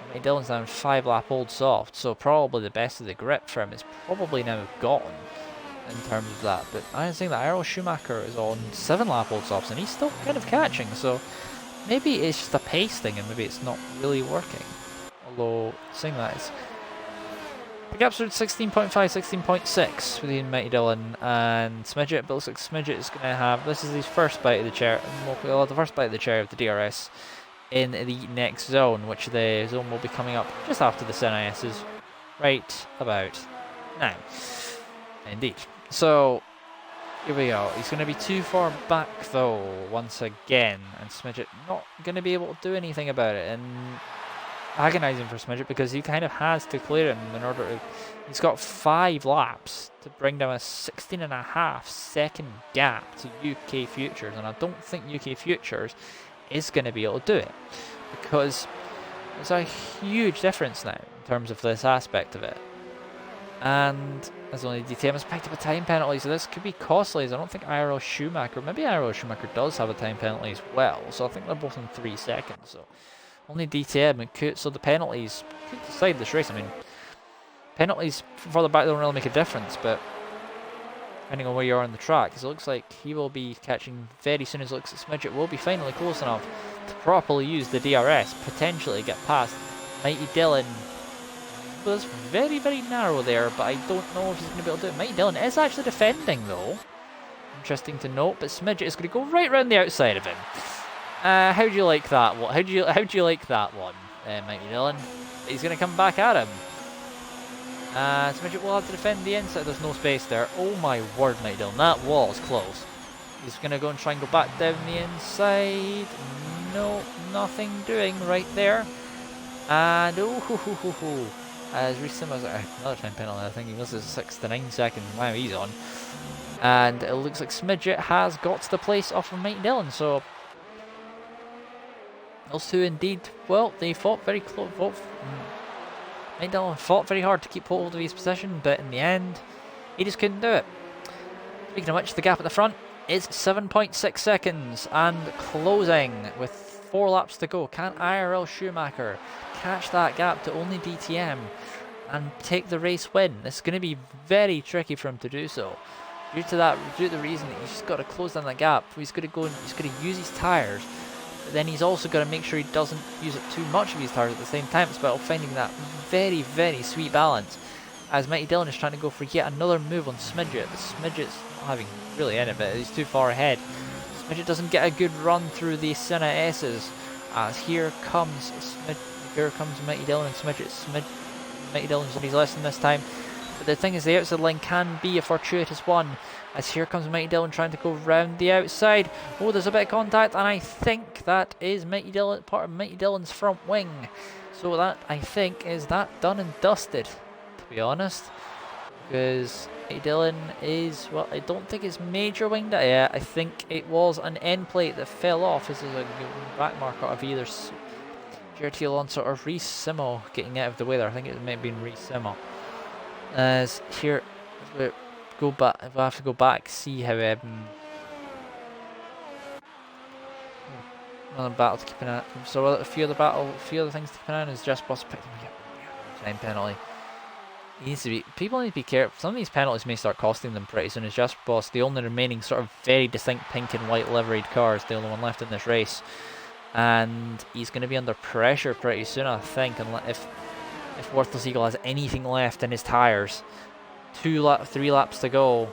Mighty Dillon's now in 5 lap old soft, so probably the best of the grip for him is probably now gone in terms of that. But I think that Errol Schumacher is on 7 lap old softs and he's still kind of catching, so maybe it's just a pace thing and maybe it's not really working. Although saying that, the gap's around 16.5, 16.6 between Mighty Dillon and Smidget, but it looks like Smidget is going to have, this is his first bite of the chair, the first bite of the chair of the DRS in the next zone, which the zone will be coming up just after the Senna S's right about now. Indeed. So, here we go. He's going to be too far back though, once again, and Smidget not going to be able to do anything about it, and agonising for Smidget because he kind of has to clear him in order to. He's got 5 laps to bring down a 16.5 second gap to UK Futures, and I don't think UK Futures is going to be able to do it because there's a huge difference now in terms of this aspect of it. And as only DTM has picked up a time penalty, so this could be costly. As I don't think maybe Iro Schumacher does have a time penalty as well, so I think they're both in 3 seconds. So only DTM and could, so the penalties could decide this race. I mean, penalties further back don't really make a difference, but depending on where you are on the track, because it looks like he will be catching very soon as it looks at Smidget will be finally close enough to properly use the DRS, potentially get past Mighty Dillon. Well, it's very, very narrow there, but I don't know if he's going to be able to do it. Mighty Dillon is actually defending though. Interesting to note, but Smidget is going to go right round the outside of him. How do you like that one? How do you like that one, Mighty Dillon? He's going to come back at him. Smidget will have to defend the inside. There's no space there. Oh my word, Mighty Dillon, that wall is close. He's going to go and try and go back down the inside. No, nothing doing right there. And as Racimo's another time penalty. I think he misses 6 to 9 seconds. Wow, he's on. And it looks like Smidget has got to the place off of Mighty Dillon. So those two indeed, well, they fought very close. Mighty Dillon fought very hard to keep hold of his position, but in the end, he just couldn't do it. Speaking of which, the gap at the front is 7.6 seconds and closing with 4 laps to go. Can IRL Schumacher catch that gap to only DTM and take the race win? This is going to be very tricky for him to do so. Due to the reason that he's just got to close down that gap. He's going to go and he's going to use his tyres. But then he's also got to make sure he doesn't use it too much of his tyres at the same time. It's about finding that very, very sweet balance. As Mighty Dillon is trying to go for yet another move on Smidget. But Smidget's not having really any of it. He's too far ahead. Smidget doesn't get a good run through the Senna S's. As here comes Mighty Dillon and Smidget. Mighty Dillon's on his lesson this time. But the thing is, the outside line can be a fortuitous one. As here comes Mighty Dillon trying to go round the outside. Oh, there's a bit of contact, and I think that is Mighty Dillon, part of Mighty Dillon's front wing. So that, I think, is that done and dusted, to be honest. Because Mighty Dillon is, well, I don't think it's major winged. Yeah, I think it was an end plate that fell off. This is a back marker of either GRT Alonso or Racimo getting out of the way there. I think it may have been Racimo. As here, we'll have to go back, see how another battle to keep an eye. So a few other things to keep an eye on is just Boss picked him up. Time penalty. People need to be careful. Some of these penalties may start costing them pretty soon. As Jasper Boss, the only remaining sort of very distinct pink and white liveried car, is the only one left in this race, and he's going to be under pressure pretty soon, I think. And if Worthless Eagle has anything left in his tires, 3 laps to go,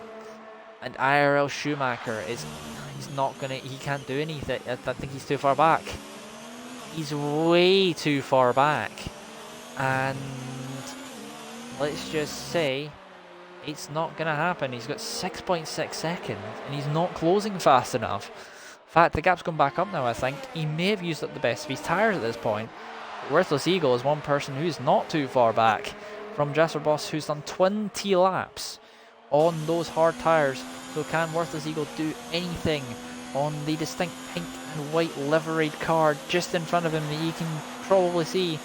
and IRL Schumacher he can't do anything. I think he's too far back. He's way too far back, and let's just say it's not going to happen. He's got 6.6 seconds, and he's not closing fast enough. In fact, the gap's gone back up now, I think. He may have used up the best of his tyres at this point. But Worthless Eagle is one person who's not too far back from Jasper Boss, who's done 20 laps on those hard tyres. So can Worthless Eagle do anything on the distinct pink and white liveried car just in front of him that you can probably see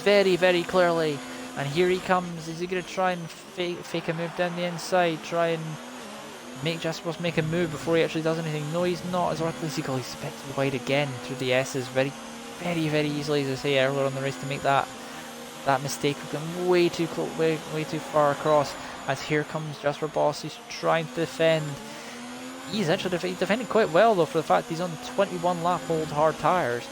very, very clearly? And here he comes. Is he going to try and fake a move down the inside? Try and make Jasper Boss make a move before he actually does anything? No, he's not. As Worthless Eagle, he's a bit too wide again through the S's very, very, very easily, as I say earlier on the race, to make that mistake of going way too close, way too far across. As here comes Jasper Boss, he's trying to defend. He's actually defending quite well though, for the fact he's on 21 lap old hard tyres.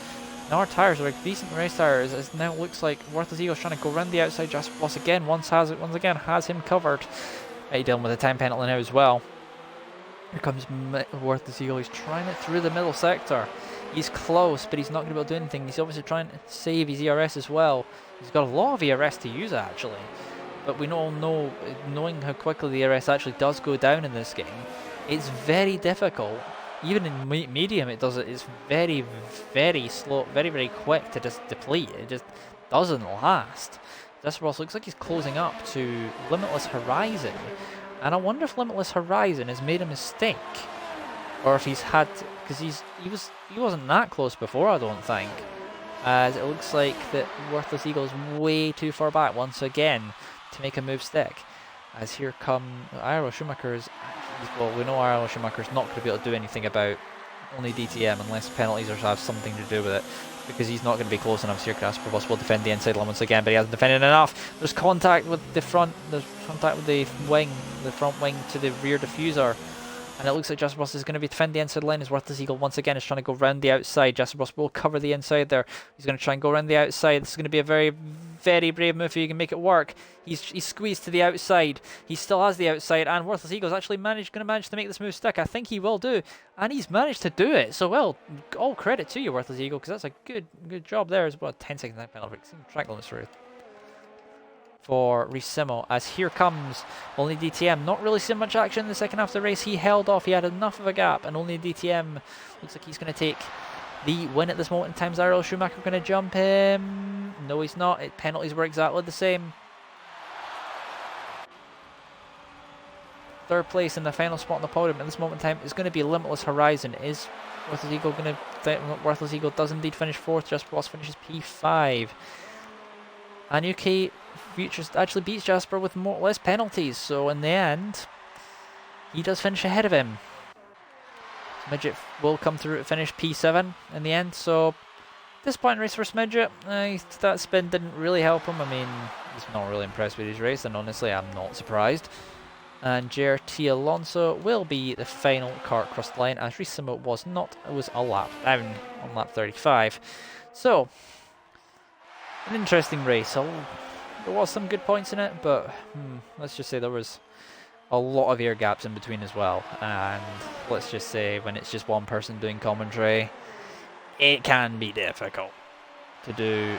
Now our tyres are like decent race tyres, as now it looks like Worthless Eagle's trying to go around the outside. Jasper Boss again once again has him covered. Dealing with a time penalty now as well. Here comes Worthless Eagle. He's trying it through the middle sector. He's close, but he's not going to be able to do anything. He's obviously trying to save his ERS as well. He's got a lot of ERS to use actually, but we all know, knowing how quickly the ERS actually does go down in this game, it's very difficult. Even in medium, it's very, very slow, very, very quick to just deplete. It just doesn't last. This looks like he's closing up to Limitless Horizon, and I wonder if Limitless Horizon has made a mistake, or if he's had, because he wasn't that close before, I don't think. As it looks like that Worthless Eagle is way too far back once again to make a move stick. As here come IRL Schumacher's. Well, we know IRL Schumacher's not going to be able to do anything about only DTM unless penalties or have something to do with it, because he's not going to be close enough. So here Jasper Boss will defend the inside line once again, but he hasn't defended enough. There's contact with the front. There's contact with the wing, the front wing to the rear diffuser. And it looks like Jasper Boss is going to be defend the inside line as Worthless Eagle once again is trying to go round the outside. Jasper Boss will cover the inside there. He's going to try and go around the outside. This is going to be a very, very brave move if he can make it work. He's squeezed to the outside. He still has the outside, and Worthless Eagle's actually going to manage to make this move stick. I think he will do, and he's managed to do it. So, well, all credit to you, Worthless Eagle, because that's a good job there as well. 10 seconds time penalty. Track limits for Ricimo, as here comes only DTM. Not really so much action in the second half of the race. He held off. He had enough of a gap, and only DTM looks like he's going to take the win at this moment in time. Is IRL Schumacher going to jump him? No, he's not. Penalties were exactly the same. Third place in the final spot on the podium at this moment in time is going to be Limitless Horizon. Is Worthless Eagle going to... Worthless Eagle does indeed finish 4th. Jasper Boss finishes P5. And UK Futures actually beats Jasper with less penalties, so in the end, he does finish ahead of him. Midget will come through to finish P7 in the end, so at this point in race for Midget, that spin didn't really help him. I mean, he's not really impressed with his race, and honestly, I'm not surprised. And JRT Alonso will be the final car across the line, as Ricimo was not. It was a lap down on lap 35. So, an interesting race. There was some good points in it, but let's just say there was a lot of air gaps in between as well. And let's just say when it's just one person doing commentary, it can be difficult to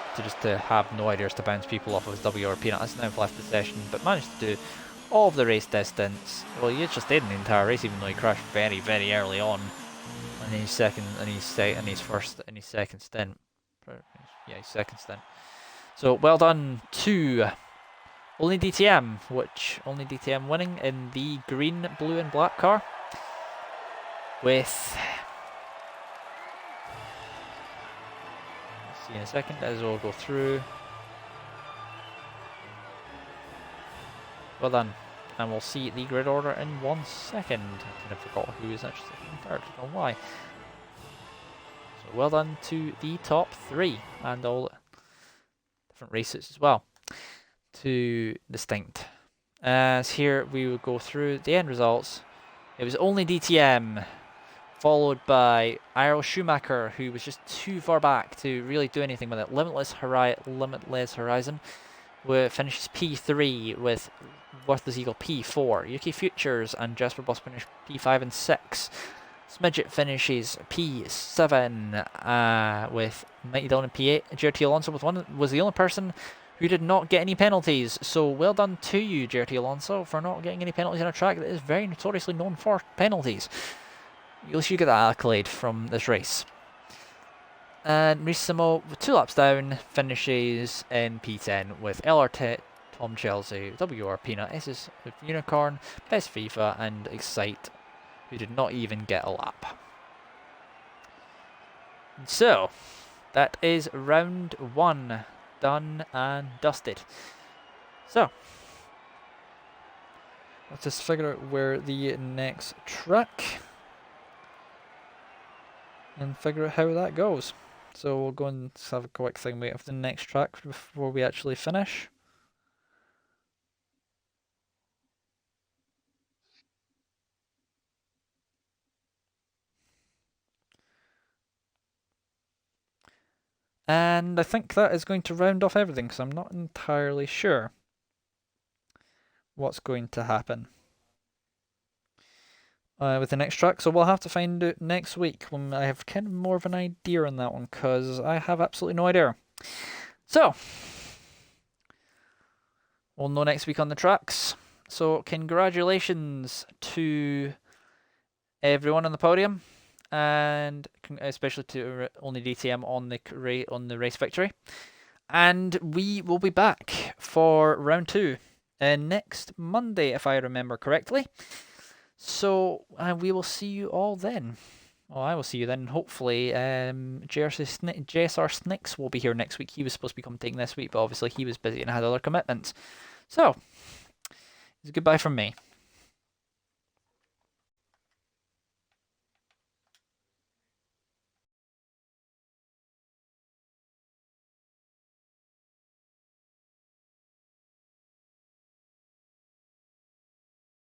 have no ideas to bounce people off of his W or peanut. That's now left the session, but managed to do all of the race distance. Well, he just stayed in the entire race, even though he crashed very, very early on in his second stint. Yeah, his second stint. So well done to only DTM, which only DTM winning in the green, blue and black car with, let's see in a second as we'll go through. Well done, and we'll see the grid order in 1 second. I kind of forgot who is actually second, third, I don't know why. So well done to the top 3 and all different races as well. too distinct. As here we will go through the end results. It was only DTM, followed by Iro Schumacher, who was just too far back to really do anything with it. Limitless Horizon finishes P3 with Worthless Eagle P4. UK Futures and Jasper Boss finish P5 and 6. Smidget finishes P7 with Mighty Dylan and P8. JRT Alonso was the only person who did not get any penalties. So well done to you, JRT Alonso, for not getting any penalties on a track that is very notoriously known for penalties. At least you get that accolade from this race. And Marissimo, 2 laps down, finishes in P10 with LRT, Tom Chelsea, WR Peanut, SS Unicorn, Best FIFA, and Excite, who did not even get a lap. So, that is round 1 done and dusted. So, let's just figure out where the next track and figure out how that goes. So we'll go and have a quick thing wait for the next track before we actually finish. And I think that is going to round off everything, because I'm not entirely sure what's going to happen with the next track. So we'll have to find out next week when I have kind of more of an idea on that one, because I have absolutely no idea. So we'll know next week on the tracks. So congratulations to everyone on the podium, and especially to only DTM on the race victory. And we will be back for round 2 next Monday, if I remember correctly. So we will see you all then. Well, I will see you then. Hopefully, JSR Snicks will be here next week. He was supposed to be commentating this week, but obviously he was busy and had other commitments. So, it's goodbye from me.